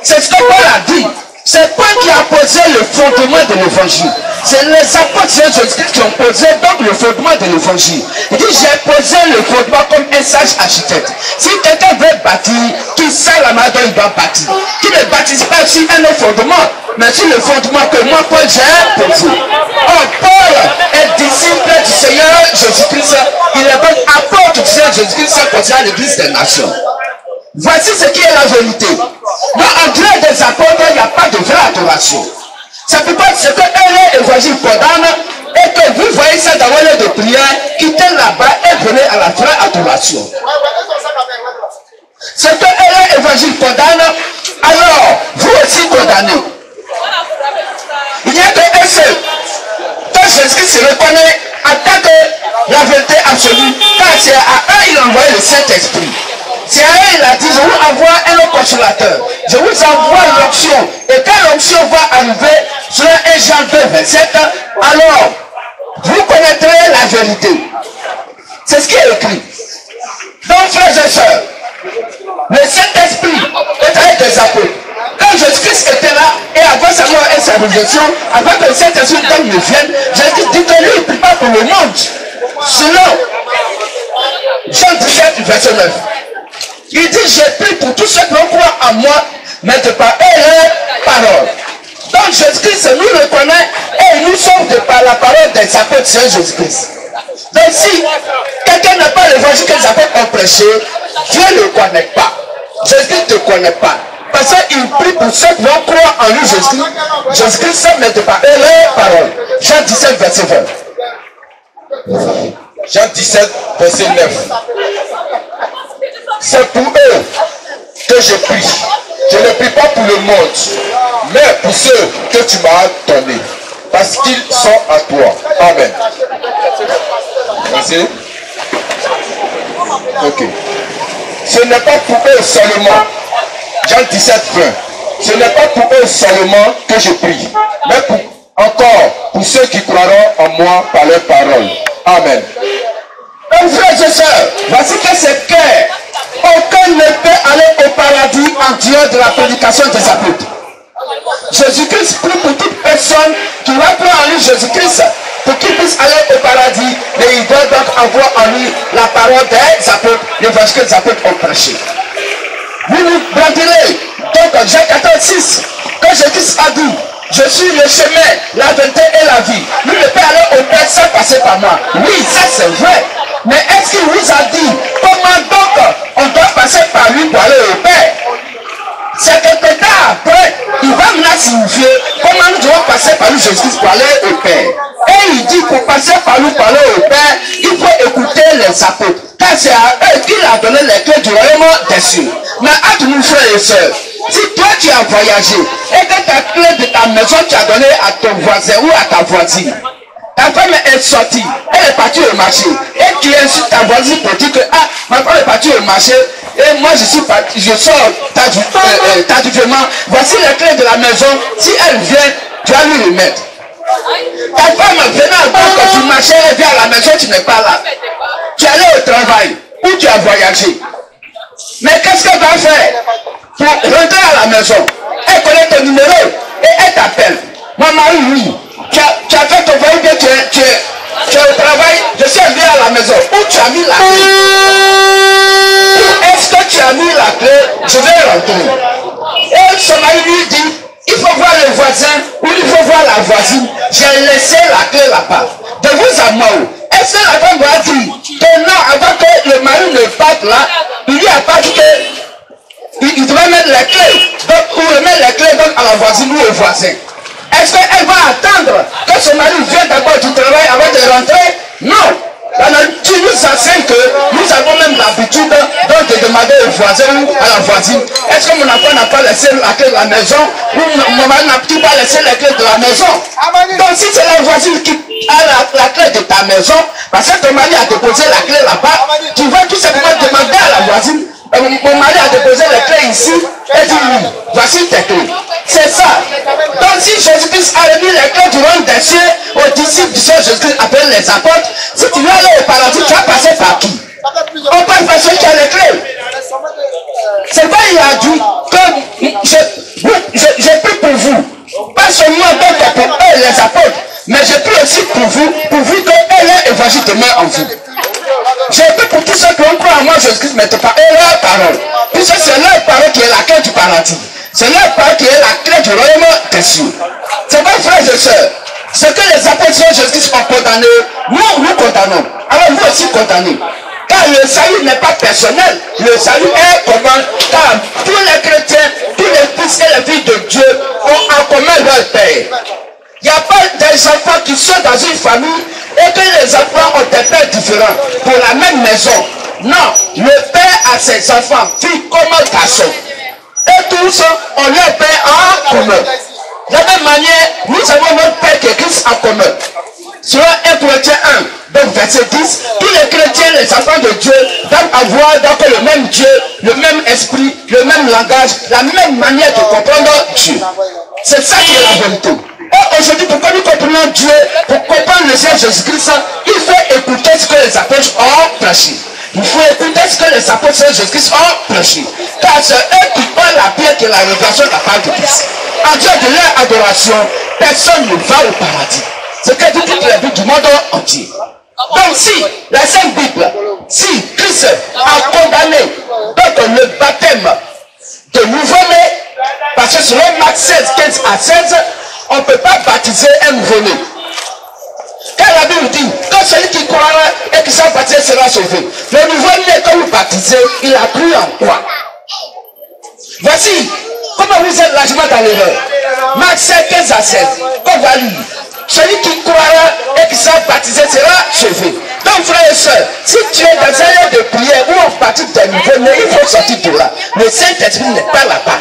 Speaker 1: C'est ce que Paul a dit. C'est Paul qui a posé le fondement de l'évangile. C'est les apôtres de Jésus-Christ qui ont posé donc le fondement de l'évangile. Il dit, j'ai posé le fondement comme un sage architecte. Si quelqu'un veut bâtir, qui sait la manière dont il doit bâtir. Qui ne bâtisse pas sur un autre fondement, mais sur le fondement que moi, Paul, j'ai posé. Or, Paul est disciple du Seigneur Jésus-Christ. Il est donc apôtre du Seigneur Jésus-Christ concernant l'église des nations. Voici ce qui est la vérité. Dans en dehors des apôtres, il n'y a pas de vraie adoration. C'est pourquoi ce que eux l'évangile condamne et que vous voyez ça dans vos lieux de prière, quittez là-bas et venez à la vraie adoration. Ce que eux l'évangile condamne, alors vous aussi condamnez. Il n'y a qu'un seul. Quand Jésus-Christ se reconnaît en tant que la vérité absolue, car c'est à eux il a envoyé le Saint-Esprit. C'est à eux il a dit, je vous envoie un autre consolateur. Je vous envoie l'onction. Et quand l'onction va arriver, sur 1 Jean 2, 27, alors vous connaîtrez la vérité. C'est ce qui est écrit. Donc, frères et sœurs, le Saint-Esprit est avec des apôtres. Quand Jésus-Christ était là, et avant sa mort et sa résurrection, avant que le Saint-Esprit ne vienne, Jésus dit que lui, il ne prie pas pour le monde. Selon Jean 17, verset 9. Il dit, j'ai pris pour tous ceux qui vont croire en moi, mais de par leur parole. Donc Jésus-Christ nous reconnaît et nous sommes de par la parole des apôtres de Jésus-Christ. Donc si quelqu'un n'a pas l'évangile que les apôtres ont prêché, Dieu ne le connaît pas. Jésus-Christ ne te connaît pas. Parce qu'il prie pour ceux qui vont croire en lui, Jésus-Christ, mais de par leur parole. Jean 17, verset 20.
Speaker 2: Jean 17, verset 9. C'est pour eux que je prie. Je ne prie pas pour le monde, mais pour ceux que tu m'as donnés, parce qu'ils sont à toi. Amen. Merci. Ok. Ce n'est pas pour eux seulement. Jean 17, 20. Ce n'est pas pour eux seulement que je prie, mais encore pour ceux qui croiront en moi par leur parole. Amen.
Speaker 1: Donc, frères et sœurs, voici que c'est clair. Aucun ne peut aller au paradis en dehors de la prédication des apôtres. Jésus-Christ prie pour toute personne qui va croire en lui, Jésus-Christ, pour qu'il puisse aller au paradis, mais il doit donc avoir en lui la parole des apôtres, l'évangile que les apôtres ont prêché. Vous nous brandirez, donc Jean 14, 6, quand Jésus a dit, je suis le chemin, la vérité et la vie. Nous ne pouvons aller au Père sans passer par moi. Oui, ça c'est vrai. Mais est-ce qu'il vous a dit comment donc on doit passer par lui pour aller au Père? C'est quelque temps après, il va maintenant signifier comment nous devons passer par lui Jésus pour aller au Père. Et il dit pour passer par lui pour aller au Père, il faut écouter les apôtres. Car c'est à eux qu'il a donné les clés du royaume des cieux. Mais entre nous, frères et sœurs, si toi tu as voyagé et que ta clé de ta maison tu as donné à ton voisin ou à ta voisine, ta femme est sortie, elle est partie au marché et tu insultes ta voisine pour dire que ah, ma femme est partie au marché et moi je suis parti, je sors tardivement, voici les clés de la maison, si elle vient, tu vas lui remettre. Ta femme venant à quand tu marchais, elle vient à la maison, tu n'es pas là. Tu es allé au travail ou tu as voyagé. Mais qu'est-ce qu'elle va faire pour rentrer à la maison? Elle connaît ton numéro et elle t'appelle. Mon mari, oui, tu as fait ton voyage, bien tu es au travail, je suis arrivé à la maison. Où tu as mis la clé? Où est-ce que tu as mis la clé? Je vais rentrer. Et son mari lui dit, il faut voir le voisin ou il faut voir la voisine. J'ai laissé la clé là-bas. De vous à moi, est-ce que la femme va dire que non, avant que le mari ne parte là, il lui a pas dit qu'il devait mettre les clés, donc, ou remettre les clés donc, à la voisine ou au voisin? Est-ce qu'elle va attendre que son mari vienne d'abord du travail avant de rentrer? Non. Tu nous enseignes que nous avons même l'habitude de demander au voisin ou à la voisine, est-ce que mon enfant n'a pas laissé la clé de la maison ou mon mari n'a-t-il pas laissé la clé de la maison? Donc si c'est la voisine qui a la clé de ta maison, parce que ton mari a déposé la clé là-bas, tu vas tout simplement demander à la voisine, mon mari a déposé les clés ici, et dit oui, voici tes clés. C'est ça. Donc si Jésus-Christ a remis les clés du royaume des cieux aux disciples du Seigneur Jésus-Christ appelés les apôtres, si tu veux aller au paradis, tu vas passer par qui? On passe par celui qui a les clés. C'est pas il a dit que j'ai pris pour vous, pas seulement donc pour eux les apôtres, mais j'ai pris aussi pour vous que eux l'évangile demeure en vous. J'ai pris pour tous ceux qui ont cru en moi Jésus-Christ, mais pas eux leur parole. Puisque c'est leur parole qui est la clé du paradis. C'est leur parole qui est la clé du royaume des cieux. C'est vrai, frères et sœurs. Ce que les apôtres de Jésus-Christ ont condamné, nous condamnons. Alors vous aussi condamnez. Car le salut n'est pas personnel. Le salut est commun. Car tous les chrétiens, tous les fils et les filles de Dieu ont en commun leur Père. Il n'y a pas des enfants qui sont dans une famille et que les enfants ont des pères différents pour la même maison. Non, le père a ses enfants, filles comme garçons. Et tous ont leur père en commun. De la même manière, nous avons notre Père qui est Christ en commun. Selon 1 Corinthiens 1, donc verset 10, tous les chrétiens, les enfants de Dieu, doivent avoir donc le même Dieu, le même esprit, le même langage, la même manière de comprendre Dieu. C'est ça qui est la vérité. Et aujourd'hui, pour que nous comprenions Dieu, pour comprendre le Seigneur Jésus-Christ, il faut écouter ce que les apôtres ont prêché. Il faut écouter ce que les apôtres de Jésus-Christ ont prêché. Car c'est eux qui ont la pierre qui est la révélation de la part de Christ. En Dieu de leur adoration, personne ne va au paradis. C'est que dit toutes les vies du monde entier. Donc si la Sainte Bible, si Christ a condamné donc le baptême de nouveau-né, parce que selon Marc 16, 15 à 16, on ne peut pas baptiser un nouveau-né. Car la Bible dit que celui qui croira et qui sera baptisé sera sauvé. Le nouveau-né que vous baptisez, il a cru en quoi? Voici comment vous êtes largement dans l'erreur. Marc 16, 15 à 16. Qu'on va lire. Celui qui croira et qui sera baptisé sera sauvé. Donc frères et sœurs, si tu es dans un lieu de prière où on baptise des nouveau-nés, il faut sortir de là. Le Saint-Esprit n'est pas là-bas.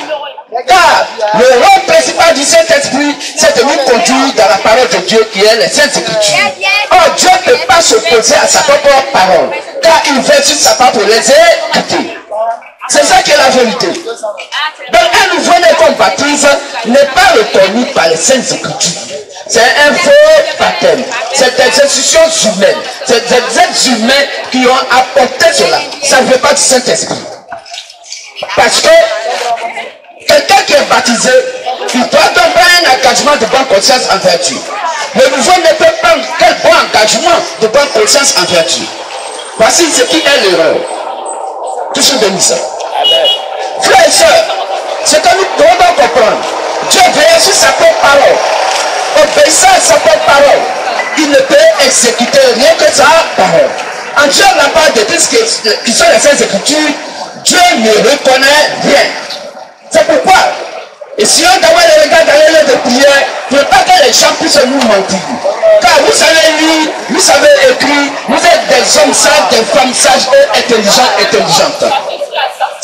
Speaker 1: Car le rôle principal du Saint-Esprit, c'est de nous conduire dans la parole de Dieu qui est les Saintes Écritures. Or, Dieu ne peut pas s'opposer à sa propre parole, car il veut sur sa parole pour les écouter. C'est ça qui est la vérité. Donc, un nouveau-né qu'on baptise n'est pas reconnu par les Saintes Écritures. C'est un faux baptême. C'est des institutions humaines. C'est des êtres humains qui ont apporté cela. Ça ne veut pas du Saint-Esprit. Parce que quelqu'un qui est baptisé, il doit donc prendre un engagement de bonne conscience en vertu. Le nouveau-né peut prendre quel bon engagement de bonne conscience en vertu. Voici ce qui est l'erreur. Toujours béni ça. Frères et sœurs, ce que nous devons comprendre, Dieu veille sur sa propre parole. Obéissant à sa propre parole, il ne peut exécuter rien que sa parole. En Dieu n'a pas de tout ce qui sont les Saintes Écritures, Dieu ne reconnaît rien. C'est pourquoi, et si on doit les regarder dans les lieux de prière, il ne faut pas que les gens puissent nous mentir. Car vous savez lire, vous savez écrire, vous êtes des hommes sages, des femmes sages et intelligentes.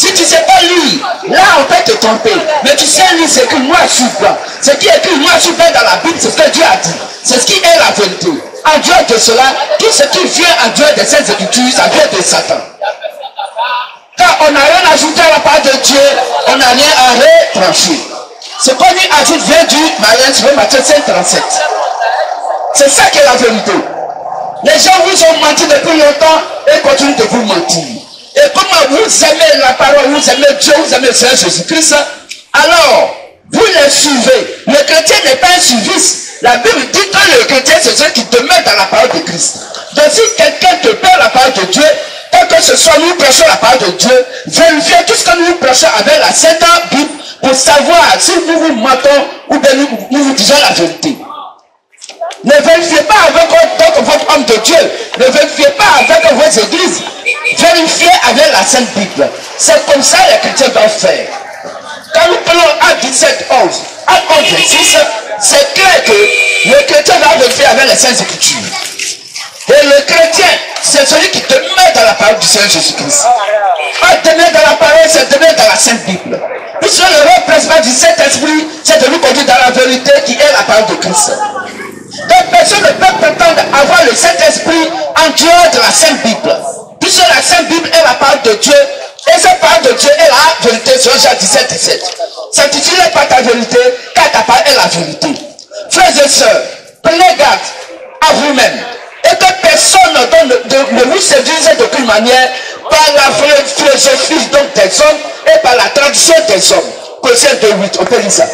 Speaker 1: Si tu ne sais pas lire, là on peut te tromper. Mais tu sais lire ce qui est noir sur blanc. Ce qui est écrit noir sur blanc dans la Bible, c'est ce que Dieu a dit. C'est ce qui est la vérité. En dehors de cela, tout ce qui vient en dehors de ces écritures, ça vient de Satan. Quand on n'a rien ajouté à la parole de Dieu, on n'a rien à retrancher. Ce qu'on y ajoute vient du mariage sur Matthieu 5:37. C'est ça qui est la vérité. Les gens vous ont menti depuis longtemps et continuent de vous mentir. Et comment vous aimez la parole, vous aimez Dieu, vous aimez le Seigneur Jésus-Christ, alors vous les suivez. Le chrétien n'est pas un suivis. La Bible dit que le chrétien, c'est celui qui demeure dans la parole de Christ. Donc si quelqu'un te perd la parole de Dieu, tant que ce soit nous prêchons la parole de Dieu, vérifiez tout ce que nous prêchons avec la Sainte Bible pour savoir si nous vous mentons ou bien nous vous disons la vérité. Ne vérifiez pas avec votre homme de Dieu. Ne vérifiez pas avec vos églises. Vérifiez avec la Sainte Bible. C'est comme ça que les chrétiens doivent faire. Quand nous prenons Acte 17, 11, Acte 11, 26, c'est clair que le chrétien doit vérifier avec les Saintes Écritures. Et le chrétien, c'est celui qui demeure dans la parole du Seigneur Jésus-Christ. Pas demeurer dans la parole, c'est demeurer dans la Sainte Bible. Puisque le rôle principal du Saint-Esprit, c'est de nous conduire dans la vérité qui est la parole de Christ. Donc personne ne peut prétendre avoir le Saint-Esprit en dehors de la Sainte Bible. Puisque la Sainte Bible est la parole de Dieu, et cette parole de Dieu est la vérité, sur Jean 17, 17. Sanctifie pas ta vérité, car ta parole est la vérité. Frères et sœurs, prenez garde à vous-même. Et que personne ne vous séduise d'aucune manière par la philosophie donc des hommes et par la tradition des hommes. Colossiens 2:8, on peut lire ça.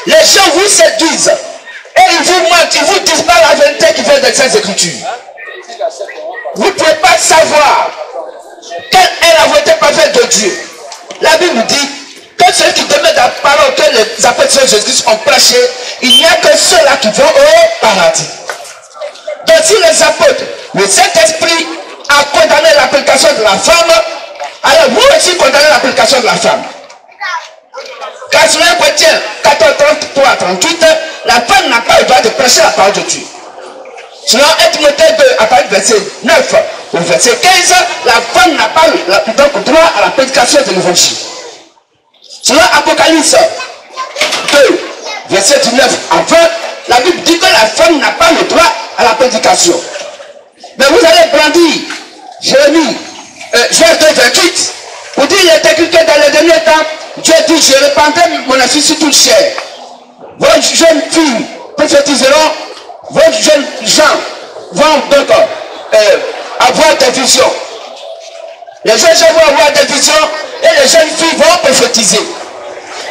Speaker 1: Les gens vous séduisent et ils vous mentent, ils vous disent pas la vérité qui vient des Saintes Écritures. Vous ne pouvez pas savoir quelle est la vérité parfaite de Dieu. La Bible dit que ceux qui demeurent dans la parole que les apôtres de Jésus ont prêché, il n'y a que ceux-là qui vont au paradis. Donc si les apôtres, le Saint-Esprit a condamné l'application de la femme, alors vous aussi condamnez l'application de la femme. Car sur 1 Corinthiens 14, 33 à 38, la femme n'a pas le droit de prêcher la parole de Dieu. Selon 1 Timothée 2, à partir du verset 9 au verset 15, la femme n'a pas le droit à la prédication de l'évangile. Selon Apocalypse 2, verset 19 à 20, la Bible dit que la femme n'a pas le droit à la prédication. Mais vous allez brandir Jérémie, Joël 2, 28, pour dire il est écrit que dans les derniers temps, Dieu dit, je répandrai mon esprit sur toute chair. Vos jeunes filles prophétiseront, vos jeunes gens vont donc avoir des visions. Les jeunes gens vont avoir des visions et les jeunes filles vont prophétiser.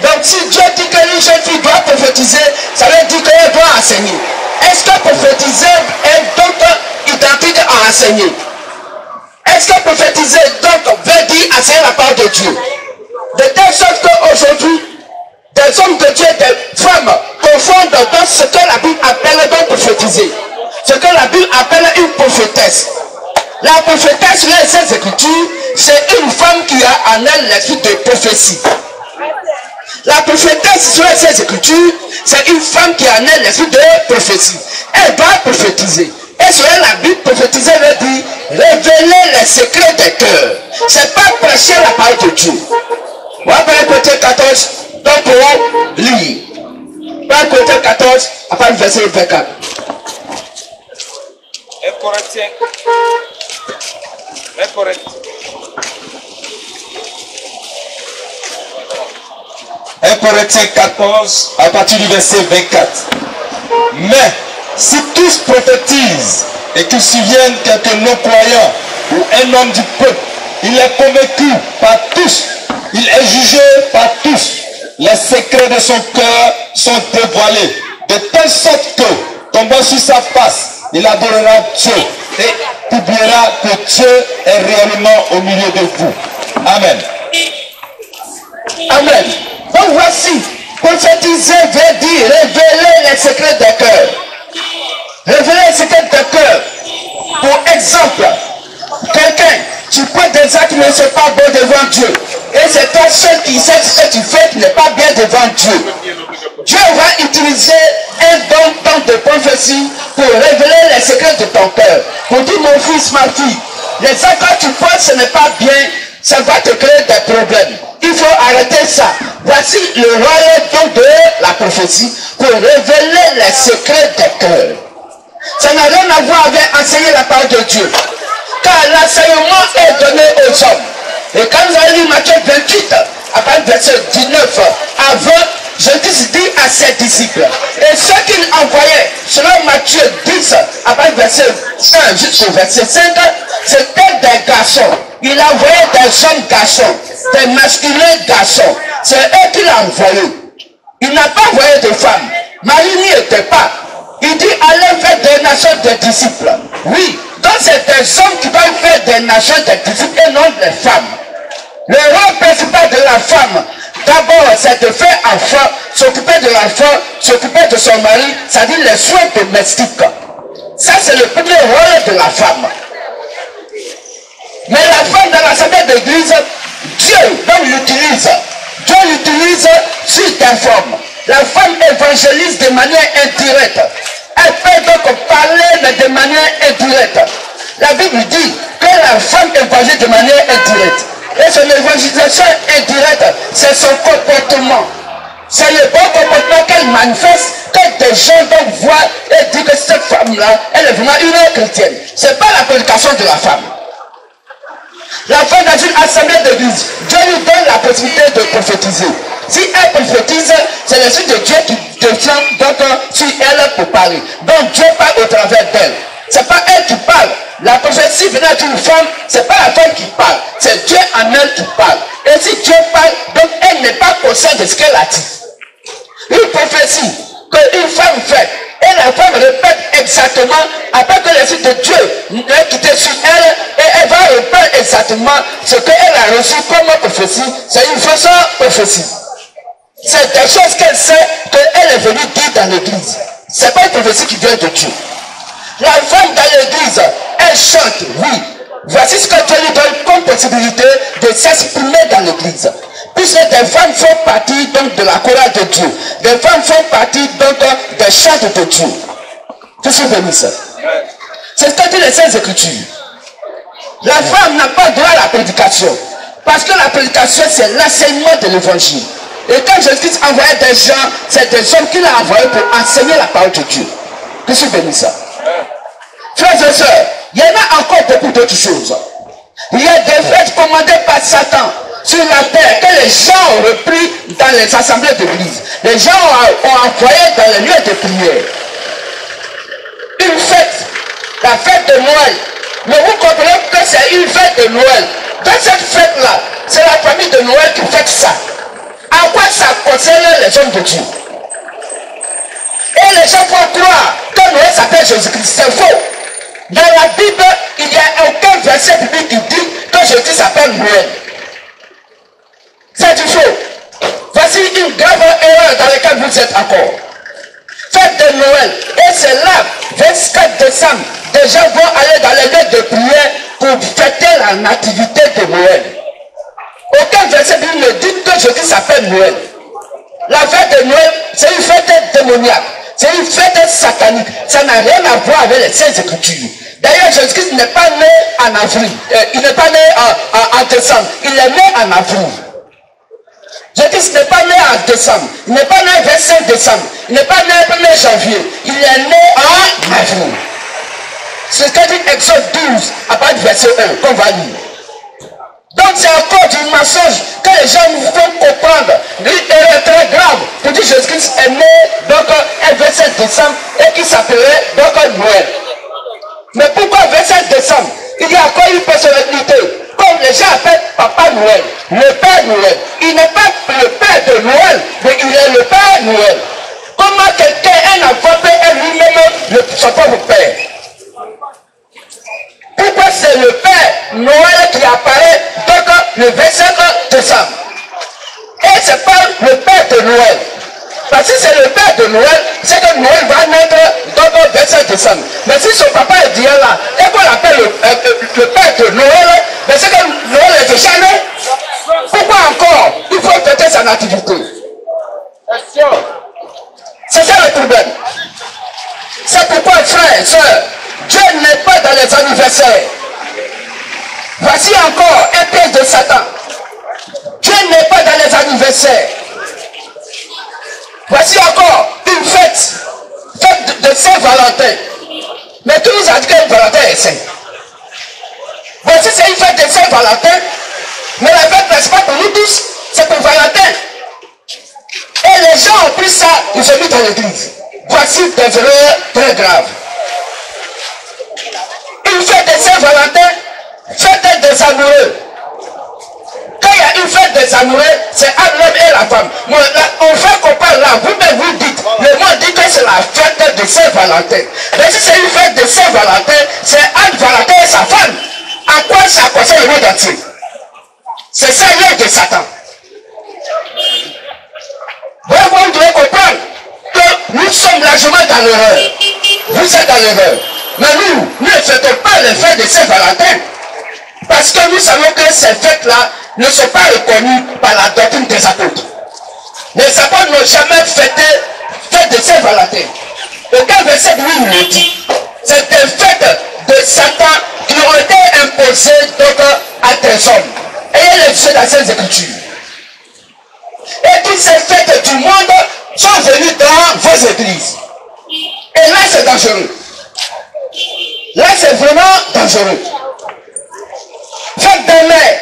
Speaker 1: Donc si Dieu dit que les jeunes filles doivent prophétiser, ça veut dire qu'elles doivent enseigner. Est-ce que prophétiser est donc identique à enseigner? Est-ce que prophétiser donc veut dire enseigner la parole de Dieu? De telle sorte qu'aujourd'hui, des hommes de Dieu, des femmes confondent dans ce que la Bible appelle donc prophétiser. Ce que la Bible appelle une prophétesse. La prophétesse, les Saintes Écritures, c'est une femme qui a en elle l'esprit de prophétie. La prophétesse sur les Saintes Écritures, c'est une femme qui a en elle l'esprit de prophétie. Elle doit prophétiser. Et sur la Bible, prophétiser veut dire révéler les secrets des cœurs. C'est pas prêcher la parole de Dieu. On va prendre Corinthiens 14, donc pour lire. Par Corinthiens 14, à partir du verset 24.
Speaker 2: 1 Corinthiens 14, à partir du verset 24. Mais si tous prophétisent et qu'il survienne quelqu'un non-croyant ou un homme du peuple, il est convaincu par tous, il est jugé par tous. Les secrets de son cœur sont dévoilés, de telle sorte que, tombant sur sa face, il adorera Dieu et oubliera que Dieu est réellement au milieu de vous. Amen.
Speaker 1: Amen. Donc voici, prophétiser veut dire révéler les secrets des cœurs. Révéler les secrets des cœurs. Pour exemple, quelqu'un, tu prends des actes qui ne sont pas bons devant Dieu. Et c'est toi seul qui sais ce que tu fais qui n'est pas bien devant Dieu. Dieu va utiliser un bon temps de prophétie pour révéler les secrets de ton cœur. Pour dire mon fils, ma fille, les actes que tu prends, ce n'est pas bien. ça va te créer des problèmes. Il faut arrêter ça. Voici le royaume de la prophétie pour révéler les secrets des cœurs. Ça n'a rien à voir avec enseigner la parole de Dieu. Car l'enseignement est donné aux hommes. Et quand vous allez lire Matthieu 28, à partir du verset 19 à 20, Jésus dit à ses disciples, et ceux qu'il envoyait, selon Matthieu 10, à partir du verset 1 jusqu'au verset 5, c'était des garçons. Il envoyait des hommes garçons, des masculins garçons. C'est eux qu'il a envoyés. Il n'a pas envoyé de femmes. Marie n'y était pas. Il dit, allez faire des nations des disciples. Oui, donc c'est des hommes qui doivent faire des nations des disciples et non des femmes. Le rôle principal de la femme, d'abord, c'est de faire enfant, s'occuper de l'enfant, s'occuper de son mari, c'est-à-dire les soins domestiques. Ça, c'est le premier rôle de la femme. Mais la femme dans l'assemblée d'église, Dieu l'utilise. Dieu l'utilise sur des formes. La femme évangélise de manière indirecte. Elle peut donc parler, mais de manière indirecte. La Bible dit que la femme évangélise de manière indirecte. Et son évangélisation indirecte, c'est son comportement. C'est le bon comportement qu'elle manifeste, que des gens donc voient et disent que cette femme-là, elle est vraiment une chrétienne. Ce n'est pas la prédication de la femme. La femme dans une assemblée d'église, Dieu lui donne la possibilité de prophétiser. Si elle prophétise, c'est l'esprit de Dieu qui descend donc sur elle pour parler. Donc Dieu parle au travers d'elle. Ce n'est pas elle qui parle. La prophétie venant d'une femme, ce n'est pas la femme qui parle. C'est Dieu en elle qui parle. Et si Dieu parle, donc elle n'est pas consciente de ce qu'elle a dit. Une prophétie qu'une femme fait, et la femme répète exactement, après que l'esprit de Dieu l'ait quitté sur elle, et elle va répéter exactement ce qu'elle a reçu comme prophétie. C'est une fausse prophétie. C'est des choses qu'elle sait qu'elle est venue dire dans l'église. Ce n'est pas une prophétie qui vient de Dieu. La femme dans l'église, elle chante, oui. Voici ce que Dieu lui donne comme possibilité de s'exprimer dans l'église. Puisque des femmes font partie donc de la chorale de Dieu. Des femmes font partie donc des chants de Dieu. Je suis béni ça. C'est ce que dit les Saintes Écritures. La femme n'a pas droit à la prédication. Parce que la prédication, c'est l'enseignement de l'évangile. Et quand Jésus-Christ envoyait des gens, c'est des hommes qu'il a envoyés pour enseigner la parole de Dieu. Je suis béni ça. Frères et sœurs, il y en a encore beaucoup d'autres choses. Il y a des fêtes commandées par Satan sur la terre que les gens ont repris dans les assemblées d'église. Les gens ont envoyé dans les lieux de prière. Une fête, la fête de Noël. Mais vous comprenez que c'est une fête de Noël. Dans cette fête-là, c'est la famille de Noël qui fait ça. À quoi ça concerne les hommes de Dieu? Et les gens vont croire que Noël s'appelle Jésus-Christ. C'est faux. Dans la Bible, il n'y a aucun verset biblique qui dit que Jésus s'appelle Noël. C'est du faux. Voici une grave erreur dans laquelle vous êtes encore. Fête de Noël. Et c'est là, 24 décembre, des gens vont aller dans les lieux de prière pour fêter la nativité de Noël. Aucun verset biblique ne dit que Jésus s'appelle Noël. La fête de Noël, c'est une fête démoniaque. C'est une fête satanique. Ça n'a rien à voir avec les Saintes Écritures. D'ailleurs, Jésus-Christ n'est pas né en avril. Il n'est pas né en décembre. Il est né en avril. Jésus-Christ n'est pas né en décembre. Il n'est pas né le 25 décembre. Il n'est pas né le 1er janvier. Il est né en avril. C'est ce que dit Exode 12, à partir du verset 1, qu'on va lire. Donc c'est encore du mensonge que les gens nous font comprendre. Une erreur très grave pour dire que Jésus-Christ est né donc le 27 décembre et qui s'appelait donc Noël. Mais pourquoi 27 décembre? Il y a encore une personnalité. Comme les gens appellent Papa Noël, le Père Noël. Il n'est pas le Père de Noël, mais il est le Père Noël. Comment quelqu'un, un enfant, peut être lui-même son propre Père? Pourquoi c'est le Père Noël qui apparaît donc le 25 décembre? Et c'est pas le Père de Noël. Parce que c'est le Père de Noël, c'est que Noël va naître donc le 25 décembre. Mais si son papa est déjà là, et qu'on l'appelle le Père de Noël, mais c'est que Noël est déjà né. Pourquoi encore il faut fêter sa nativité? C'est ça le problème. C'est pourquoi, frères et sœurs, Dieu n'est pas dans les anniversaires. Voici encore un piège de Satan. Dieu n'est pas dans les anniversaires. Voici encore une fête de Saint-Valentin. Mais tout nous a dit que Valentin est saint. Voici, c'est une fête de Saint-Valentin. Mais la fête n'est pas pour nous tous, c'est pour Valentin. Et les gens ont pris ça, ils sont mis dans l'église. Voici des erreurs très graves. Une fête de Saint-Valentin, fête des amoureux. Quand il y a une fête des amoureux, c'est entre l'homme et la femme. Bon, là, on fait qu'on parle là, vous-même vous dites, le monde dit que c'est la fête de Saint-Valentin. Mais si c'est une fête de Saint-Valentin, c'est entre Valentin et sa femme. À quoi ça concerne le monde entier? C'est ça l'œuvre de Satan. Vous devez comprendre que nous sommes largement dans l'erreur. Vous êtes dans l'erreur. Mais nous ne fêtons pas les fêtes de Saint-Valentin. Parce que nous savons que ces fêtes-là ne sont pas reconnues par la doctrine des apôtres. Les apôtres n'ont jamais fêté fête de Saint-Valentin. Aucun verset nous le dit. C'est des fêtes de Satan qui ont été imposées donc à des hommes. Ayez les yeux dans ces écritures. Et toutes ces fêtes du monde sont venues dans vos églises. Et là c'est dangereux. Là c'est vraiment dangereux. Fête des mères.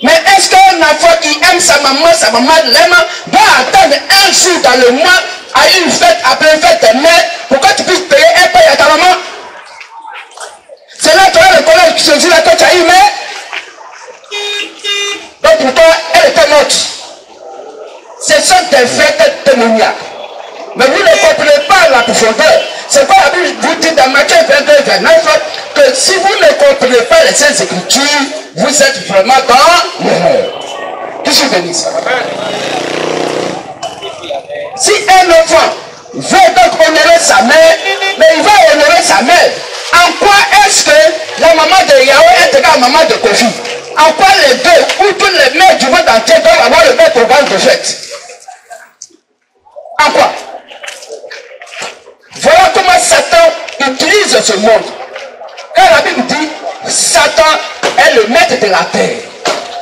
Speaker 1: Mais est-ce qu'un enfant qui aime sa maman l'aime, doit attendre un jour dans le mois à une fête, après une fête des mères, pour que tu puisses payer un paye à ta maman? C'est là que tu vas reconnaître ce jour-là que tu as eu mère. Donc pour toi, elle était morte. Ce sont des fêtes démoniaques. Mais vous ne comprenez pas la profondeur. C'est quoi la Bible vous dit dans Matthieu 22, 29, que si vous ne comprenez pas les Saintes Écritures, vous êtes vraiment dans l'erreur. Que je bénisse. Si un enfant veut donc honorer sa mère, mais il va honorer sa mère, en quoi est-ce que la maman de Yahweh est égale à la maman de Kofi? En quoi les deux, ou toutes les mères du monde entier doivent avoir le même programme de fête? En quoi? Voilà comment Satan utilise ce monde. Quand la Bible dit Satan est le maître de la terre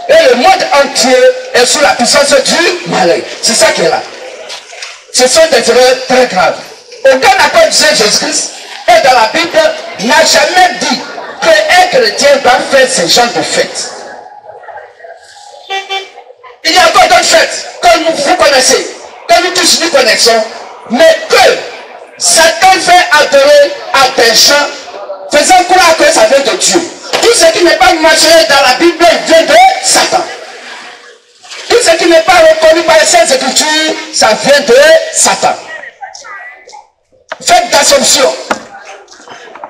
Speaker 1: et le monde entier est sous la puissance du malin. C'est ça qui est là. Ce sont des erreurs très graves. Aucun apôtre de Jésus-Christ et dans la Bible n'a jamais dit qu'un chrétien doit faire ce genre de fête. Il y a encore d'autres fêtes que vous connaissez, que nous tous nous connaissons, mais que Satan fait adorer à des gens, faisant croire que ça vient de Dieu. Tout ce qui n'est pas mentionné dans la Bible vient de Satan. Tout ce qui n'est pas reconnu par les Saintes Écritures, ça vient de Satan. Fête d'Assomption,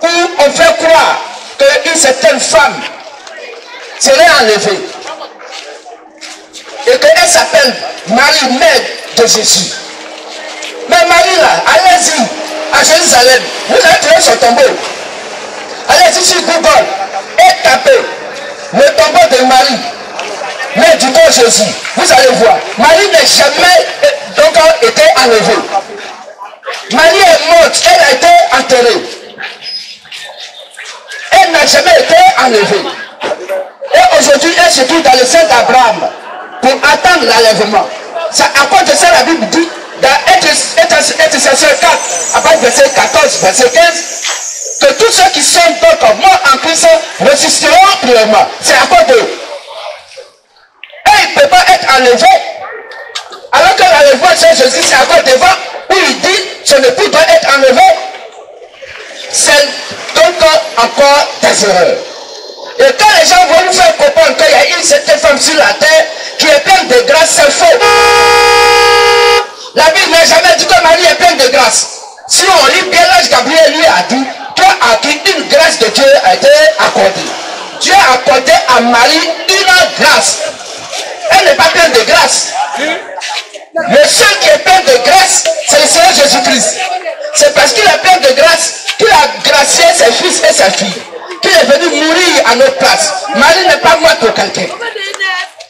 Speaker 1: où on fait croire qu'une certaine femme serait enlevée et qu'elle s'appelle Marie, mère de Jésus. Mais Marie là, allez-y à Jérusalem, vous allez trouver son tombeau. Allez-y sur Google et tapez le tombeau de Marie, mère du bon Jésus. Vous allez voir, Marie n'a jamais donc été enlevée. Marie est morte, elle a été enterrée. Elle n'a jamais été enlevée. Et aujourd'hui, elle se trouve dans le sein d'Abraham pour attendre l'enlèvement. À cause de ça, la Bible dit dans Éphésiens 4, à partir du verset 14, verset 15, que tous ceux qui sont donc morts en Christ résisteront pleinement. C'est à cause d'eux. Et il ne peut pas être enlevé. Alors que l'enlèvement de Jésus, c'est à cause des vents où il dit son époux doit être enlevé. C'est donc encore des erreurs. Et quand les gens vont nous faire comprendre qu'il y a une certaine femme sur la terre qui est pleine de grâce, c'est faux. La Bible n'a jamais dit que Marie est pleine de grâce. Si on lit bien, l'ange Gabriel lui a dit qu'à qui une grâce de Dieu a été accordée. Dieu a accordé à Marie une grâce. Elle n'est pas pleine de grâce. Le seul qui est plein de grâce, c'est le Seigneur Jésus-Christ. C'est parce qu'il est plein de grâce qu'il a gracié ses fils et ses filles. Qu'il est venu mourir à notre place. Marie n'est pas morte pour quelqu'un.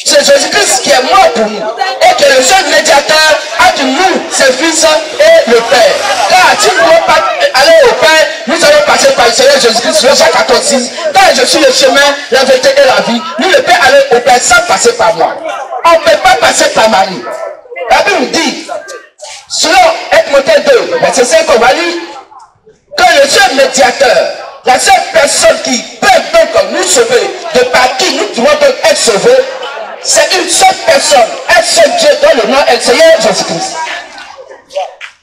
Speaker 1: C'est Jésus-Christ qui est mort pour nous. Et que le seul médiateur entre nous, ses fils et le Père. Car si nous ne pouvons pas aller au Père, nous allons passer par le Seigneur Jésus-Christ, le Jean 14, car je suis le chemin, la vérité et la vie. Nul ne peut aller au Père sans passer par moi. On ne peut pas passer par Marie. La Bible dit, selon Timothée 2, verset 5, on va lire, que le seul médiateur, la seule personne qui peut donc nous sauver, de par qui nous devons donc être sauvés, c'est une seule personne, un seul Dieu dont le nom est le Seigneur Jésus-Christ.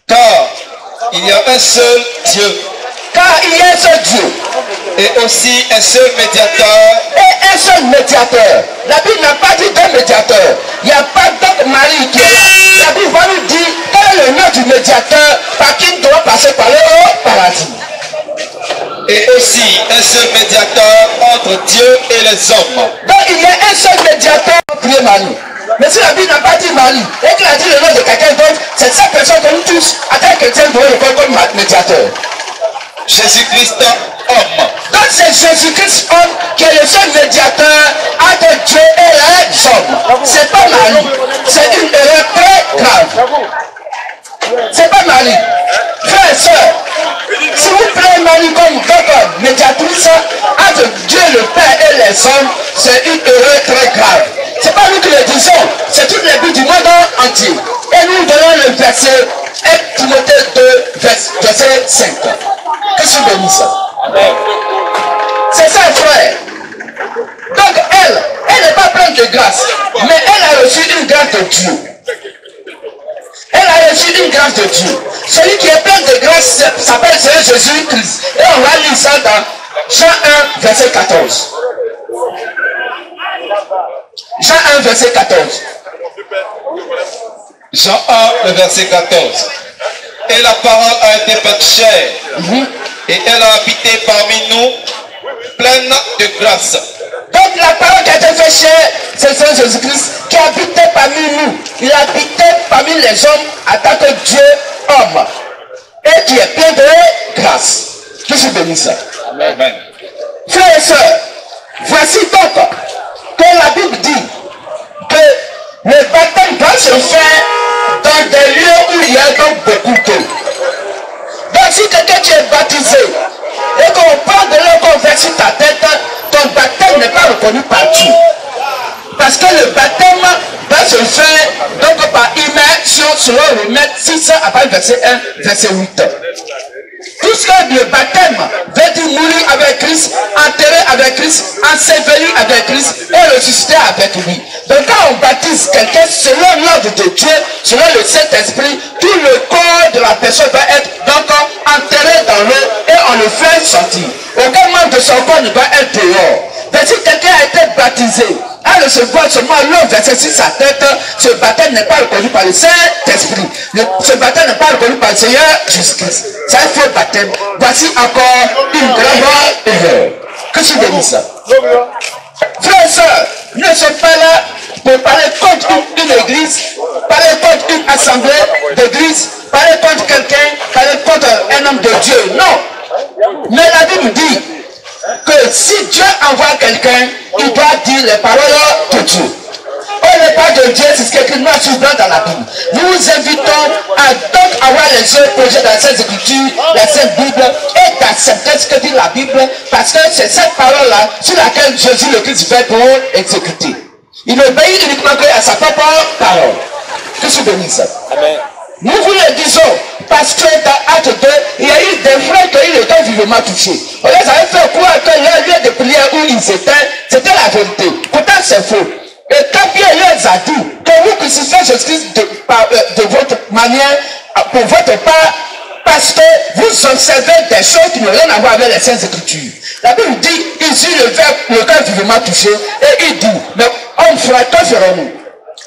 Speaker 2: Car il y a un seul Dieu.
Speaker 1: Car il y a un seul Dieu.
Speaker 2: Et aussi un seul médiateur.
Speaker 1: Et un seul médiateur. La Bible n'a pas dit deux médiateurs. Il n'y a pas d'autre Marie qui est là. La Bible va nous dire quel est le nom du médiateur par qui nous devons passer par le paradis.
Speaker 2: Et aussi un seul médiateur entre Dieu et les hommes.
Speaker 1: Donc il y a un seul médiateur pour prier Marie. Mais si la Bible n'a pas dit Marie et qu'il a dit le nom de quelqu'un d'autre, c'est cette personne que nous tous, en tant que chrétiens, devons le prendre comme médiateur.
Speaker 2: Jésus-Christ homme.
Speaker 1: Donc c'est Jésus-Christ homme qui est le seul médiateur entre Dieu et les hommes. C'est pas Marie. C'est une erreur très grave. C'est pas Marie. Frères et sœurs, si vous prenez Marie comme médiatrice entre Dieu le Père et les hommes, c'est une erreur très grave. C'est pas nous qui le disons, c'est toute la Bible du monde entier. Et nous donnons le verset 1 Timothée 2, verset 5. Que je bénis ça. C'est ça, frère. Donc elle n'est pas pleine de grâce, mais elle a reçu une grâce de Dieu. Elle a reçu une grâce de Dieu. Celui qui est plein de grâce s'appelle Seigneur Jésus-Christ. Et on va lire ça dans Jean 1, verset 14. Jean 1, verset 14.
Speaker 2: Jean 1, le verset 14. Et la parole a été faite chair. Et elle a habité parmi nous, pleine de grâce.
Speaker 1: Donc la parole qui a été faite chair, c'est le Seigneur Jésus-Christ qui habitait parmi nous. Il habitait parmi les hommes en tant que Dieu homme. Et qui est plein de grâce. Que je bénisse ça.
Speaker 2: Amen.
Speaker 1: Frères et sœurs, voici donc que la Bible dit que le baptême doit se faire dans des lieux où il y a donc beaucoup d'eau. Donc si quelqu'un qui est baptisé et qu'on prend de l'eau qu'on verse sur ta tête, ton baptême n'est pas reconnu par Dieu. Parce que le baptême doit se faire donc par immersion selon Romains 6 après verset 1, verset 8. Puisque le baptême veut dire mourir avec Christ, enterrer avec Christ, enseveli avec Christ et ressusciter avec lui. Donc quand on baptise quelqu'un selon l'ordre de Dieu, selon le Saint-Esprit, tout le corps de la personne va être donc enterré dans l'eau et on le fait sortir. Aucun membre de son corps ne doit être dehors. Mais si quelqu'un a été baptisé, à recevoir seulement l'eau versée sur sa tête, ce baptême n'est pas reconnu par le Saint-Esprit. Ce baptême n'est pas reconnu par le Seigneur Jésus-Christ. C'est un faux baptême. Voici encore une grave erreur. Que je bénis ça. Frères et sœurs, ne sommes pas là pour parler contre une église, parler contre une assemblée d'église, parler contre quelqu'un, parler contre un homme de Dieu. Non. Mais la Bible dit que si Dieu envoie quelqu'un, il doit dire les paroles de Dieu. On n'est pas de Dieu, c'est ce qui est écrit noir sur blanc dans la Bible. Nous vous invitons à donc avoir les yeux posés dans la Sainte Écriture, la Sainte Bible, et d'accepter ce que dit la Bible, parce que c'est cette parole-là sur laquelle Jésus le Christ fait pour exécuter. Il obéit uniquement à sa propre parole. Que je bénisse. Amen. Nous vous le disons, parce que dans Acte 2, il y a eu des frères qui ont été vivement touchés. On les avait fait croire que leur lieu de prière où ils étaient, c'était la vérité. Pourtant, c'est faux. Et quand Pierre leur a dit que vous crucifiez Jésus-Christ de votre manière, pour votre part, parce que vous observez des choses qui n'ont rien à voir avec les Saintes Écritures. La Bible dit, ils eurent le cœur vivement touché, et il dit, mais homme frère, que ferons-nous?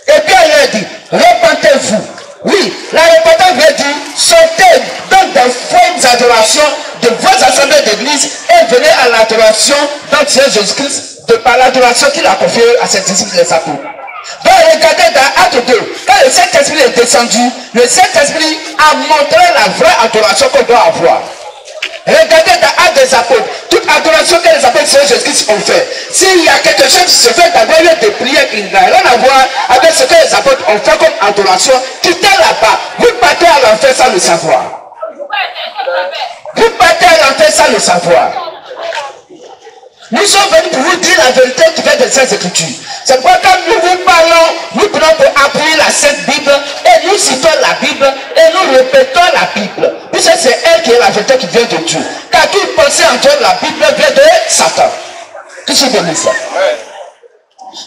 Speaker 1: Et Pierre leur dit, repentez-vous. Oui, la repentance veut dire sortez donc des folles adorations de vos assemblées d'église et venez à l'adoration dans Jésus-Christ de par l'adoration qu'il a confiée à ses disciples les apôtres. Donc regardez dans Acte 2, quand le Saint-Esprit est descendu, le Saint-Esprit a montré la vraie adoration qu'on doit avoir. Regardez dans Acte des apôtres, toute adoration que les apôtres de Jésus-Christ ont fait. S'il y a quelque chose qui se fait dans le lieu de prière qui n'a rien à voir avec ce que les apôtres ont fait comme adoration, quittez là-bas. Vous partez à l'enfer sans le savoir. Vous partez à l'entrée sans le savoir. Nous sommes venus pour vous dire la vérité qui vient de ces Écritures. C'est pourquoi quand nous vous parlons, nous prenons pour appuyer la Sainte Bible et nous citons la Bible et nous répétons la Bible. Puisque c'est elle qui est la vérité qui vient de Dieu. Car toute pensée en Dieu, la Bible vient de Satan. Que je bénisse ça.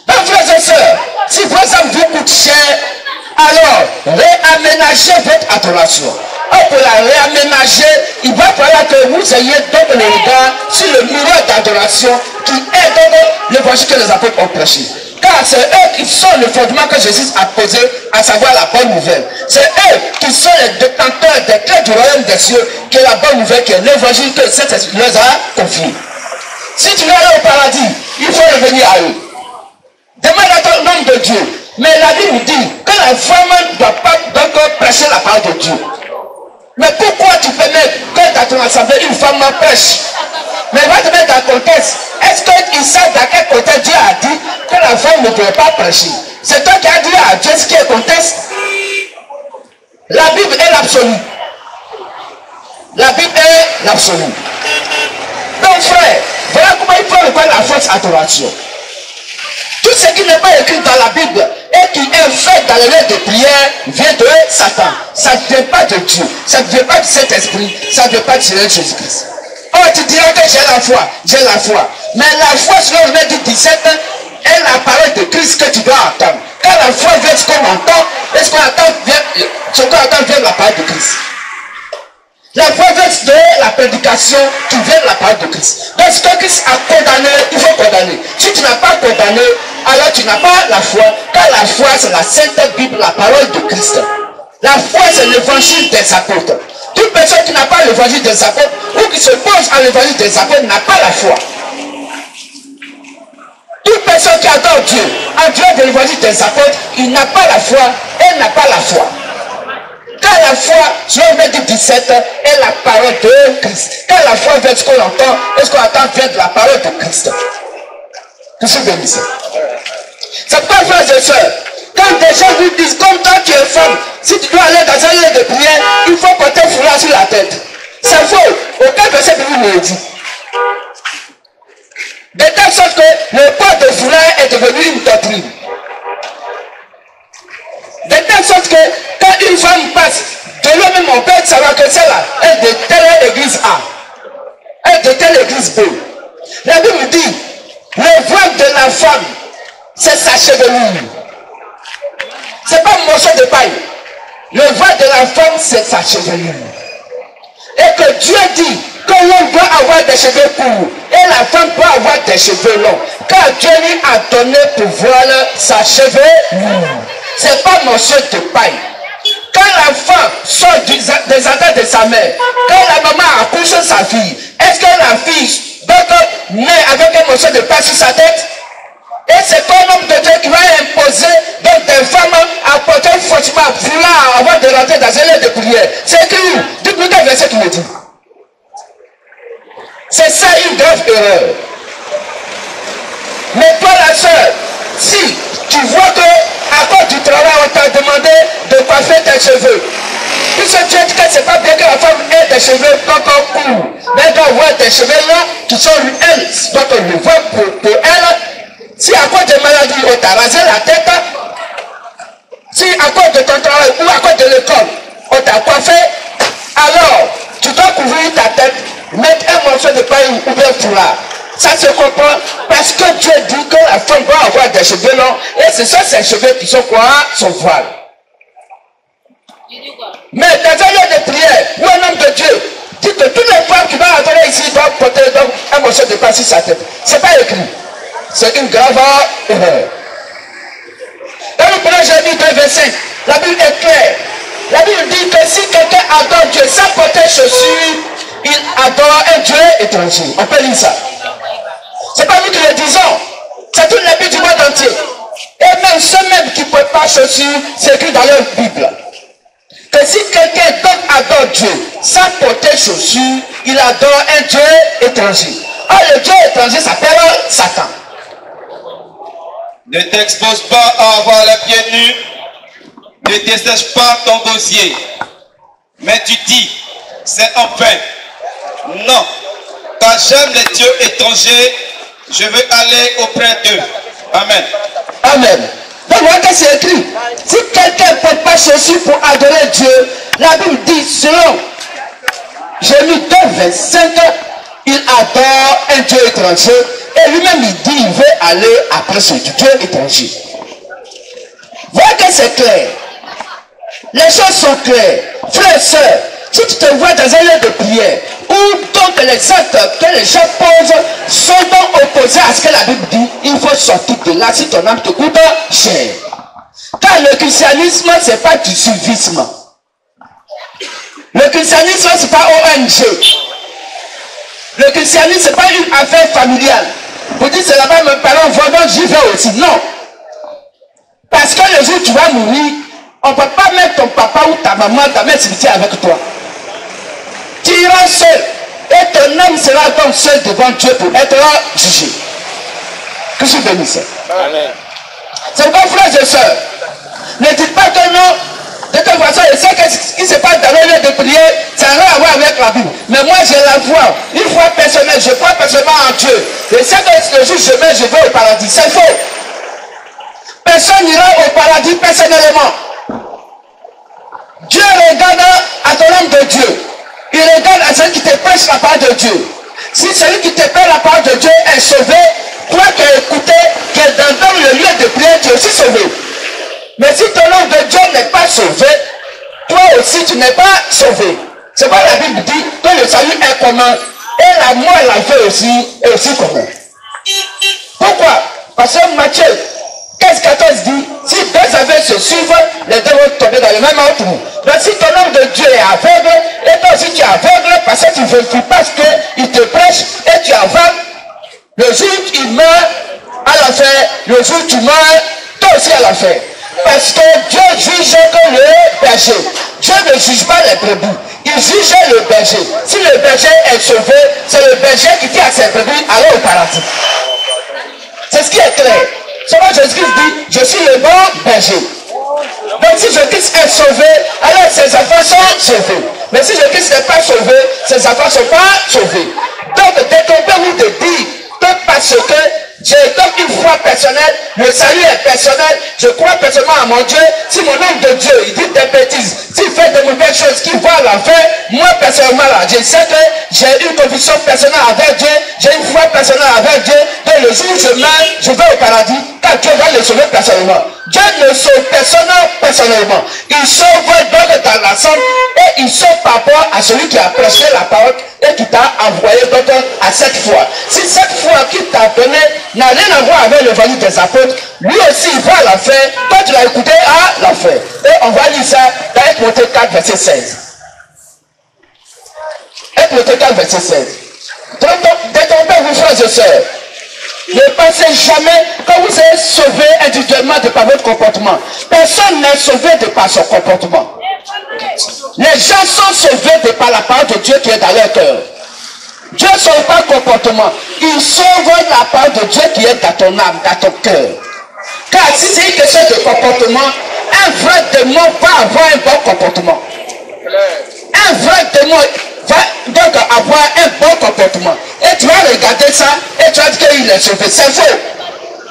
Speaker 1: Donc frères et sœurs, si par exemple vous coûte cher, alors réaménagez votre adoration. Pour la réaménager, il va falloir que vous ayez donc le regard sur le miroir d'adoration qui est donc l'évangile que les apôtres ont prêché. Car c'est eux qui sont le fondement que Jésus a posé, à savoir la bonne nouvelle. C'est eux qui sont les détenteurs des clés du royaume des cieux, qui est la bonne nouvelle, qui est l'évangile que cet esprit leur a confié. Si tu veux aller au paradis, il faut revenir à eux. Demande à ton nom de Dieu. Mais la Bible dit que la femme ne doit pas donc prêcher la parole de Dieu. Mais pourquoi tu permets que dans ton assemblée une femme prêche? Mais va te mettre dans le contexte. Est-ce qu'ils savent dans quel contexte Dieu a dit que la femme ne devait pas prêcher? C'est toi qui as dit à Dieu ce qui est contexte. La Bible est l'absolu. La Bible est l'absolu. Donc frère, voilà comment il faut reconnaître la fausse adoration. Tout ce qui n'est pas écrit dans la Bible et qui est fait dans les lettres de prière vient de Satan. Ça ne vient pas de Dieu. Ça ne vient pas de cet esprit. Ça ne vient pas de Jésus-Christ. Oh, tu diras que j'ai la foi. J'ai la foi. Mais la foi, selon le dit 17, est la parole de Christ que tu dois entendre. Quand la foi vient ce qu'on entend, et ce qu'on entend vient de la parole de Christ. La foi vient de la prédication qui vient de la parole de Christ. Donc ce que Christ a condamné, il faut condamner. Si tu n'as pas condamné, alors tu n'as pas la foi. Car la foi, c'est la Sainte Bible, la parole de Christ. La foi, c'est l'évangile des apôtres. Toute personne qui n'a pas l'évangile des apôtres ou qui se pose à l'évangile des apôtres n'a pas la foi. Toute personne qui adore Dieu en dehors de l'évangile des apôtres, il n'a pas la foi, elle n'a pas la foi. Car la foi, selon le 17, est la parole de Christ. Car la foi vient de ce qu'on entend, et ce qu'on entend vient de la parole de Christ. Que je bénisse. C'est pas frères et sœurs. Quand des gens vous disent, comme toi tu es femme, si tu dois aller dans un lieu de prière, il faut porter un foulard sur la tête. C'est faux. Aucun verset de vous ne le dit. De telle sorte que le port de foulard est devenu une doctrine. De telle sorte que quand une femme passe, de lui-même on peut savoir que celle-là est de telle église A, est de telle église B. La Bible dit, le voile de la femme, c'est sa chevelure. C'est pas un morceau de paille. Le voile de la femme, c'est sa chevelure. Et que Dieu dit que l'homme doit avoir des cheveux courts et la femme doit avoir des cheveux longs. Car Dieu lui a donné pour voile sa chevelure. C'est pas un morceau de paille. Quand la femme sort des attentes de sa mère, quand la maman accouche sa fille, est-ce que la fille naît avec un morceau de paille sur sa tête? Et c'est pas un homme de Dieu qui va imposer donc des femmes à porter forcément foulard avant de rentrer dans un lieu de prière. C'est écrit où? Dites-moi quel verset qui me dit. C'est ça une grave erreur. Mais toi la soeur, si tu vois que à cause du travail on t'a demandé de coiffer tes cheveux, puisque Dieu dit que c'est pas bien que la femme ait des cheveux encore courts, mais elle doit avoir des cheveux là qui sont elle, donc on le voit pour elle. Si à cause de maladie on t'a rasé la tête, si à cause de ton travail ou à cause de l'école on t'a coiffé, alors tu dois couvrir ta tête, mettre un morceau de paille ou bien foulard. Ça se comprend parce que Dieu dit que la femme doit avoir des cheveux longs et ce sont ces cheveux qui sont quoi? Son voile. Mais dans un lieu de prière ou un homme de Dieu dit que toutes les femmes qui vont entrer ici doivent porter donc un morceau de paille sur sa tête. C'est pas écrit. C'est une grave erreur. Dans le premier chapitre 25, la Bible est claire. La Bible dit que si quelqu'un adore Dieu sans porter chaussures, il adore un Dieu étranger. On peut lire ça. C'est pas nous qui le disons. C'est toute la Bible du monde entier. Et même ceux mêmes qui ne portent pas chaussures, c'est écrit dans leur Bible. Que si quelqu'un donc adore Dieu sans porter chaussures, il adore un Dieu étranger. Or, le Dieu étranger s'appelle Satan.
Speaker 3: Ne t'expose pas à avoir les pieds nus. Ne dessèche pas ton gosier. Mais tu dis, c'est en vain. Non. Car j'aime les dieux étrangers, je veux aller auprès d'eux. Amen.
Speaker 4: Amen. Donc voilà que c'est écrit. Si quelqu'un ne peut pas ceci pour adorer Dieu, la Bible dit selon Jérémie 2, 25, il adore un Dieu étranger et lui-même il dit il veut aller après ce Dieu étranger. Voilà que c'est clair. Les choses sont claires. Frères et sœurs, si tu te vois dans un lieu de prière où donc les actes que les gens posent sont donc opposés à ce que la Bible dit, il faut sortir de là si ton âme te coûte cher. Car le christianisme, ce n'est pas du civisme. Le christianisme, ce n'est pas ONG. Le christianisme, ce n'est pas une affaire familiale. Vous dites, c'est là-bas, mes parents vont, donc j'y vais aussi. Non. Parce que le jour où tu vas mourir, on ne peut pas mettre ton papa ou ta maman dans le cimetière avec toi. Tu iras seul. Et ton âme sera donc seul devant Dieu pour être jugé. Que je bénisse. C'est bon, frères et sœurs. Ne dites pas que non. De toute façon, je sais que ce qui se passe dans le lieu de prière, ça n'a rien à voir avec la Bible. Mais moi, j'ai la foi. Une foi personnelle. Je crois personnellement en Dieu. Je sais que le jour où je meurs, je vais au paradis. C'est faux. Personne n'ira au paradis personnellement. Dieu regarde à ton homme de Dieu. Il regarde à celui qui te prêche la parole de Dieu. Si celui qui te prêche la parole de Dieu est sauvé, toi qui as écouté, qui est dans le lieu de prière, tu es aussi sauvé. Mais si ton homme de Dieu n'est pas sauvé, toi aussi tu n'es pas sauvé. C'est pourquoi la Bible dit que le salut est commun. Et la mort et la vie aussi est aussi commun. Pourquoi? Parce que Matthieu 15-14 dit, si deux aveugles se suivent, les deux vont tomber dans le même trou. Donc si ton homme de Dieu est aveugle, et toi aussi tu es aveugle, parce que tu ne veux pas qu'il te prêche, et tu es aveugle, le jour où il meurt à l'enfer, le jour où tu meurs, toi aussi à l'enfer. Parce que Dieu juge que le berger. Dieu ne juge pas les brebis. Il juge le berger. Si le berger est sauvé, c'est le berger qui dit à ses brebis, allez au paradis. C'est ce qui est clair. Souvent Jésus-Christ dit, je suis le bon berger. Donc si Jésus-Christ est sauvé, alors ses enfants sont sauvés. Mais si Jésus-Christ n'est pas sauvé, ses enfants ne sont pas sauvés. Donc détromper-vous de dire que parce que j'ai donc une foi personnelle, le salut est personnel, je crois personnellement à mon Dieu. Si mon homme de Dieu, il dit des bêtises, s'il fait de mauvaises choses, qu'il va à l'enfer, moi personnellement là, je sais que j'ai une conviction personnelle avec Dieu, j'ai une foi personnelle avec Dieu, que le jour où je meurs, je vais au paradis, car Dieu va le sauver personnellement. Dieu ne sauve personne personnellement. Il sauve donc dans l'ensemble et il sauve par rapport à celui qui a prêché la parole et qui t'a envoyé donc à cette foi. Si cette foi qu'il t'a donnée n'a rien à voir avec le l'évangile des apôtres, lui aussi il va à l'enfer, toi tu l'as écouté à l'enfer. Et on va lire ça dans 1 Timothée 4 verset 16. 1 Timothée 4 verset 16. Détrompez-vous frères et sœurs. Ne pensez jamais que vous êtes sauvé individuellement de par votre comportement. Personne n'est sauvé de par son comportement. Les gens sont sauvés de par la parole de Dieu qui est dans leur cœur. Dieu ne sauve pas le comportement. Il sauve la parole de Dieu qui est dans ton âme, dans ton cœur. Car si c'est une question de comportement, un vrai démon va avoir un bon comportement. Un vrai démon va donc avoir un bon comportement. Et tu vas regarder ça et tu vas dire qu'il est sauvé. C'est faux.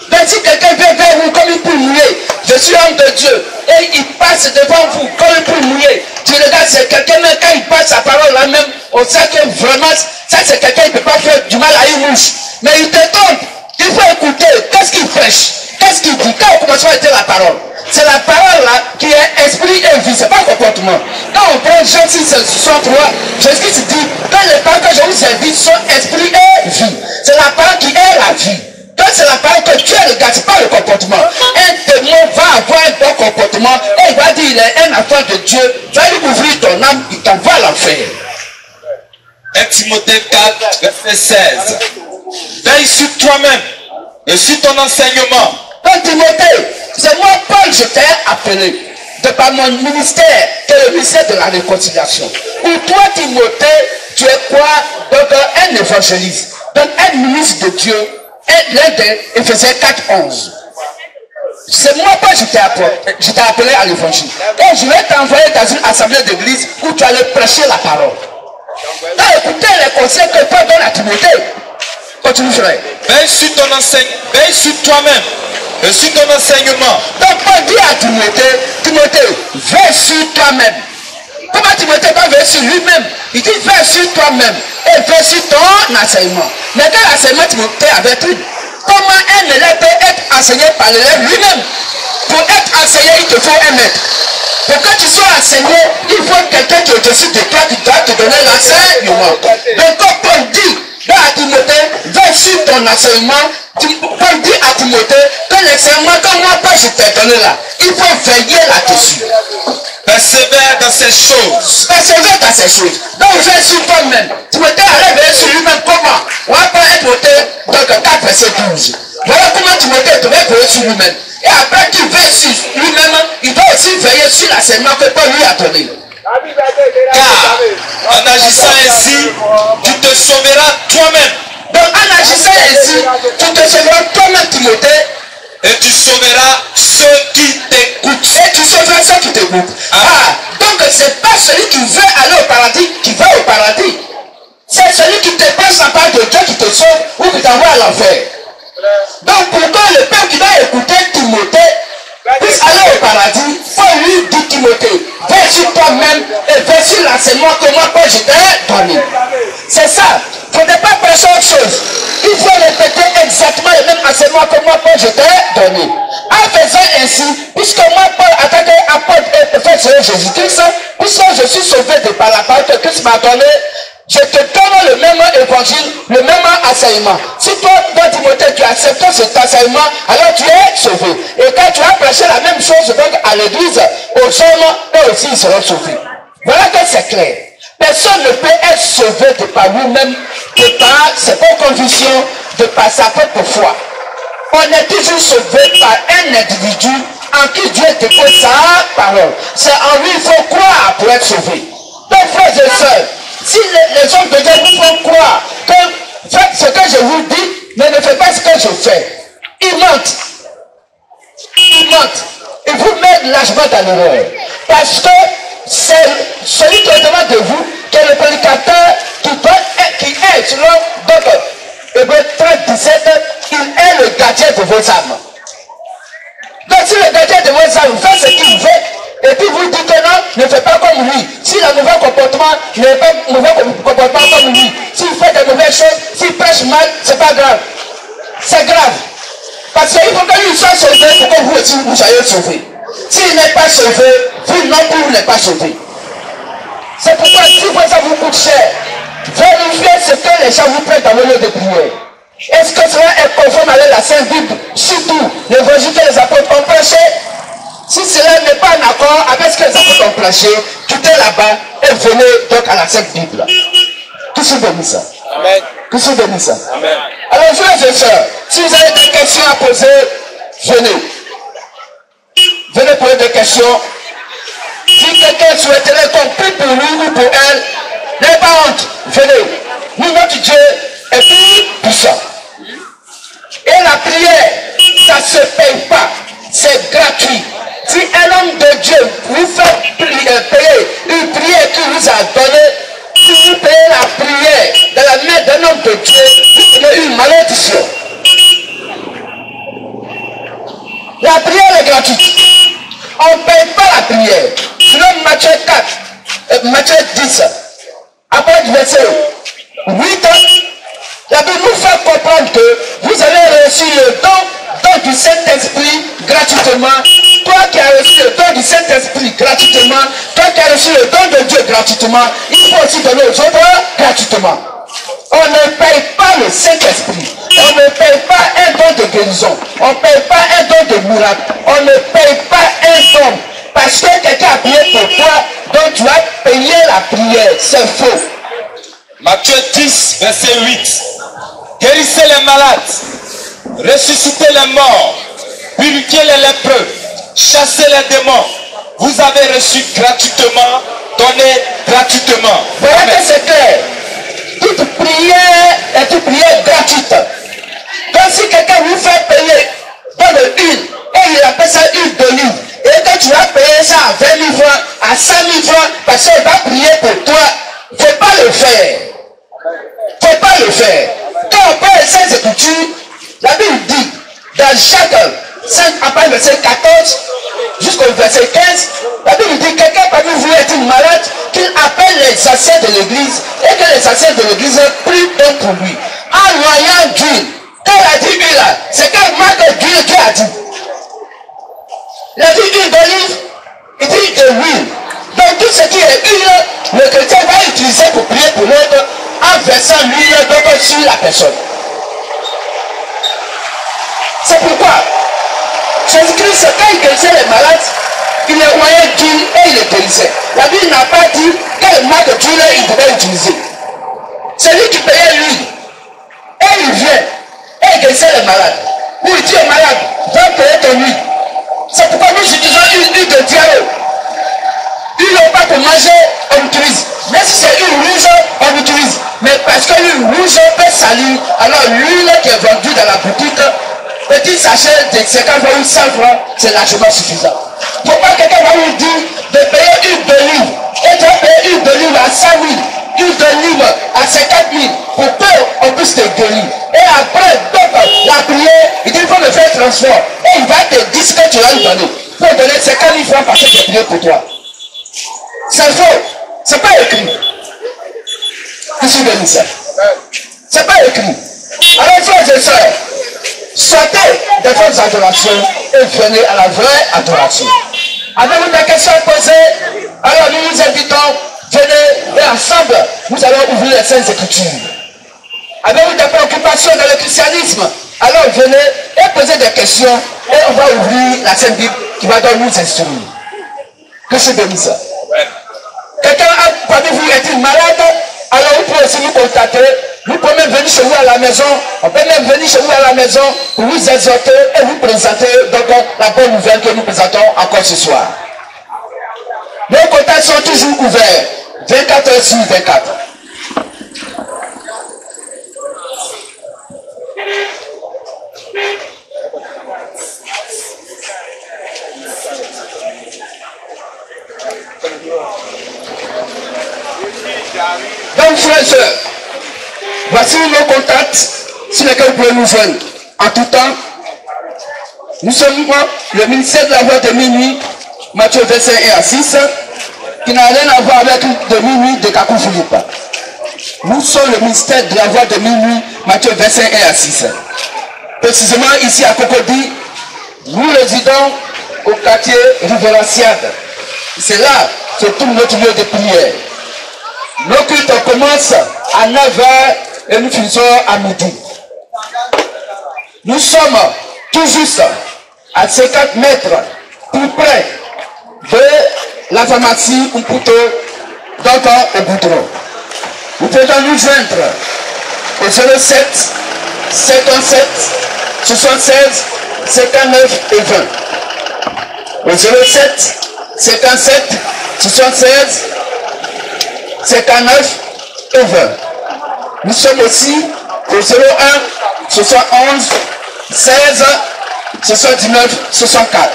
Speaker 4: Donc si quelqu'un vient vers vous comme une poule mouillée, je suis homme de Dieu, et il passe devant vous comme une poule mouillée, tu regardes, c'est quelqu'un, même quand il passe sa parole là même, on sait que vraiment, ça c'est quelqu'un qui ne peut pas faire du mal à une mouche. Mais il te trompe. Il faut écouter. Qu'est-ce qu'il prêche? Qu'est-ce qu'il dit? Quand on commence à écouter la parole, c'est la parole là qui est esprit et vie, c'est pas comportement. Quand on prend Jean 6, 63, Jésus dit, quand les paroles que je vous ai dites sont esprit et vie, c'est la parole qui est la vie. Donc c'est la parole que Dieu regarde, c'est pas le comportement. Un démon va avoir un bon comportement et il va dire il est un enfant de Dieu. Tu vas lui ouvrir ton âme, il t'envoie à l'enfer.
Speaker 2: 1 Timothée 4, verset 16. Veille sur toi-même et sur ton enseignement.
Speaker 4: Donc Timothée, c'est moi Paul, je t'ai appelé de par mon ministère, qui est le ministère de la réconciliation. Pour toi Timothée, tu es quoi? Donc un évangéliste, donc un ministre de Dieu, l'un des Éphésiens 4, 11. C'est moi Paul, je t'ai appelé à l'évangile. Et je vais t'envoyer dans une assemblée d'église où tu allais prêcher la parole. t'as écouté les conseils que Paul donne à Timothée. Continue, frère.
Speaker 2: Veille sur ton enseignement, veille sur toi-même et sur ton enseignement.
Speaker 4: Donc Paul dit à Timothée, Timothée, veille sur toi-même. Comment Timothée va veiller sur lui-même? Il dit veille sur toi-même et veille sur ton enseignement. Mais quel enseignement Timothée avait pris? Comment un élève peut être enseigné par l'élève lui-même? Pour être enseigné, il te faut un maître. Pour que tu sois enseigné, il faut quelqu'un qui est au-dessus de toi qui doit te donner l'enseignement. Donc quand Paul dit à Timothée, veille sur ton enseignement, Paul dit à Timothée que l'enseignement que moi Paul je t'ai donné là, il faut veiller là-dessus.
Speaker 2: Persévère dans ces choses.
Speaker 4: Persévère dans ces choses. Donc veille sur toi-même. Timothée allait veiller sur lui-même comment? On va pas être Timothée, donc 4 verset 12. Voilà comment Timothée devait veiller sur lui-même. Et après qu'il veille sur lui-même, il doit aussi veiller sur l'enseignement que Paul lui a donné.
Speaker 2: Car en agissant ainsi, tu te sauveras toi-même.
Speaker 4: Donc en agissant ainsi, tu te sauveras toi-même, Timothée.
Speaker 2: Et tu sauveras ceux qui t'écoutent.
Speaker 4: Et tu sauveras ceux qui t'écoutent. Donc c'est pas celui qui veut aller au paradis qui va au paradis. C'est celui qui te passe la part de Dieu qui te sauve ou qui t'envoie à l'enfer. Donc pourquoi le peuple qui va écouter Timothée puisse aller au paradis, faut lui dire Timothée, veille sur toi-même et veille sur l'enseignement que moi je t'ai donné. C'est ça. Il ne faut pas prêcher autre chose. Il faut répéter exactement le même enseignement que moi je t'ai donné. En faisant ainsi, puisque moi Paul, en tant qu'apôtre et prophète sur Jésus-Christ, puisque je suis sauvé de par la parole que Christ m'a donnée, je te donne le même évangile, le même enseignement. Si toi, Timothée, tu acceptes cet enseignement, alors tu es sauvé. Et quand tu as prêché la même chose donc à l'église, aux hommes, eux aussi ils seront sauvés. Voilà que c'est clair. Personne ne peut être sauvé de par lui-même, de par ses propres convictions, de par sa propre foi. On est toujours sauvé par un individu en qui Dieu dépose sa parole. C'est en lui qu'il faut croire pour être sauvé. Donc frères et sœurs, si les hommes de Dieu vous font croire que faites ce que je vous dis, mais ne faites pas ce que je fais, ils mentent. Ils mentent. Ils vous mettent largement dans l'erreur. Parce que c'est celui qui demande de vous, qui est le prédicateur, qui est, selon donc, Hébreux 13, 17, il est le gardien de vos âmes. Donc si le gardien de vos âmes fait ce qu'il veut, et puis vous dites que non, ne faites pas comme lui. S'il a un mauvais comportement, ne faites pas mauvais comportement comme lui. S'il fait des mauvaises choses, s'il prêche mal, c'est pas grave. C'est grave. Parce qu'il faut que lui soit sauvé pour que vous aussi vous soyez sauvés. S'il n'est pas sauvé, vous non plus vous n'êtes pas sauvés. C'est pourquoi si ça vous coûte cher, vérifiez ce que les gens vous prennent dans le lieu de prière. Est-ce que cela est conforme avec la Sainte Bible? Surtout l'évangile que les apôtres ont prêché. Si cela n'est pas en accord avec ce que les apôtres ont prêché, quittez là-bas et venez donc à la Sainte Bible. Qui se bénit ça? Amen. Qui se bénit ça? Amen. Alors frères et sœurs, si vous avez des questions à poser, venez. Venez poser des questions. Si quelqu'un souhaiterait qu'on prie pour lui ou pour elle, n'ayez pas honte. Venez. Nous, notre Dieu est plus puissant. Et la prière, ça ne se paye pas. C'est gratuit. Si un homme de Dieu vous fait payer une prière qu'il vous a donnée, si vous payez la prière dans la main d'un homme de Dieu, vous prenez une malédiction. La prière est gratuite. On ne paye pas la prière. Selon Matthieu 4, Matthieu 10, après du verset 8, la Bible nous fait comprendre que vous avez reçu le don du Saint-Esprit gratuitement. Toi qui as reçu le don du Saint-Esprit gratuitement, toi qui as reçu le don de Dieu gratuitement, il faut aussi donner aux autres gratuitement. On ne paye pas le Saint-Esprit. On ne paye pas un don de guérison. On ne paye pas un don de miracle. On ne paye pas un don. Parce que quelqu'un a prié pour toi, donc tu as payé la prière. C'est faux.
Speaker 2: Matthieu 10, verset 8. Guérissez les malades, ressuscitez les morts, purifiez les lépreux, chassez les démons. Vous avez reçu gratuitement, donnez gratuitement.
Speaker 4: Voilà que c'est clair. Toute prière est une prière gratuite. Donc si quelqu'un vous fait payer dans le huile, et il appelle ça huile d'olive, et que tu vas payer ça à 20 000 francs, à 5 000 francs, parce qu'il va prier pour toi, il ne faut pas le faire. Faut pas le faire. Quand on parle de Saintes Écritures, la Bible dit, dans Jacques 5, à part le verset 14 jusqu'au verset 15, la Bible dit, quelqu'un parmi vous est malade, qu'il appelle les anciens de l'église, et que les anciens de l'église prient donc pour lui. En noyant d'huile. Quand il a dit huile là, c'est quelle marque d'huile Dieu a dit. Il a dit huile d'olive, il dit de l'huile. Donc tout ce qui est huile, le chrétien va utiliser pour prier pour l'autre en versant l'huile donc sur la personne. C'est pourquoi Jésus-Christ, quand il guérissait les malades, il les noyait d'huile et il les guérissait. La Bible n'a pas dit quelle marque d'huile il devait utiliser. C'est lui qui payait l'huile. Et il vient et il guérissait les malades. Ou il dit aux malades, va payer ton huile. C'est pourquoi nous utilisons une huile de dialogue. Huile pas pour manger, on utilise. Mais si c'est une rouge, on utilise. Mais parce que l'huile rouge peut salir, alors l'huile qui est vendue dans la boutique, petit sachet de 50 francs ou 100 francs, c'est largement suffisant. Faut pas que quelqu'un va nous dire de payer une d'olive. Et tu vas payer une d'olive à 100 000, une d'olive à 50 000 pour qu'on puisse te guérir. Et après, donc, la prière, il dit il faut me faire transfert. Et il va te dire ce que tu vas lui donner. Pour donner 50 000 francs parce que j'ai prié pour toi. C'est faux. C'est pas écrit. Je suis béni ça. C'est pas écrit. Alors, frères et sœurs, sortez des fausses adorations et venez à la vraie adoration. Avez-vous des questions à poser? Alors nous vous invitons, venez et ensemble, nous allons ouvrir les Saintes Écritures. Avez-vous des préoccupations dans le christianisme? Alors venez et posez des questions et on va ouvrir la Sainte Bible qui va donc nous instruire. Que c'est béni ça. Quelqu'un parmi vous est malade, alors vous pouvez aussi nous contacter. Nous pouvons même venir chez vous à la maison. On peut même venir chez vous à la maison pour vous exhorter et vous présenter donc la bonne nouvelle que nous présentons encore ce soir. Nos contacts sont toujours ouverts. 24 heures sur 24. Donc frères et sœurs, voici nos contacts sur lesquels vous pouvez nous joindre. En tout temps, nous sommes le ministère de la voix de minuit, Matthieu 25 et à 6, qui n'a rien à voir avec de minuit de Kakou Philippe. Nous sommes le ministère de la voix de minuit, Matthieu 25 et à 6. Précisément ici à Cocody, nous résidons au quartier Riverenciade. C'est là que se trouve notre lieu de prière. Nos cultes commencent à 9h et nous finissons à midi. Nous sommes tout juste à 50 mètres plus près de la pharmacie Umputo, donc au Goudron. Vous pouvez nous joindre au 07 57 76 59 et 20. Au 07 57 76 59 et 20. Nous sommes aussi au 01 71 16 79 64.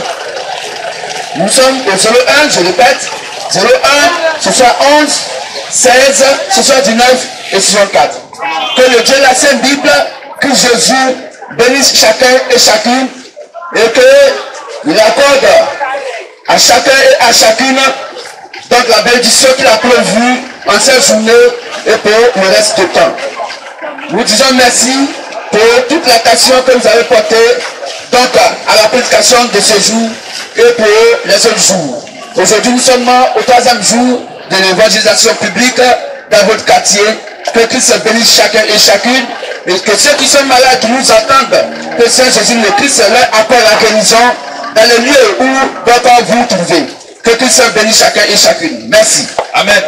Speaker 4: Nous sommes au 01, je répète, 01 71 16 79 et 64. Que le Dieu de la Sainte Bible, que Jésus bénisse chacun et chacune et qu'il accorde à chacun et à chacune donc la bénédiction qu'il a prévue en cette journée et pour le reste du temps. Nous disons merci pour toute l'attention que vous avez portée donc à la prédication de ce jour et pour les autres jours. Aujourd'hui, nous sommes au 3e jour de l'évangélisation publique dans votre quartier. Que Christ bénisse chacun et chacune et que ceux qui sont malades qui nous entendent, que Saint Jésus le Christ leur apporte la guérison dans le lieu où donc vous trouvez. Que Christ bénisse chacun et chacune. Merci.
Speaker 2: Amen.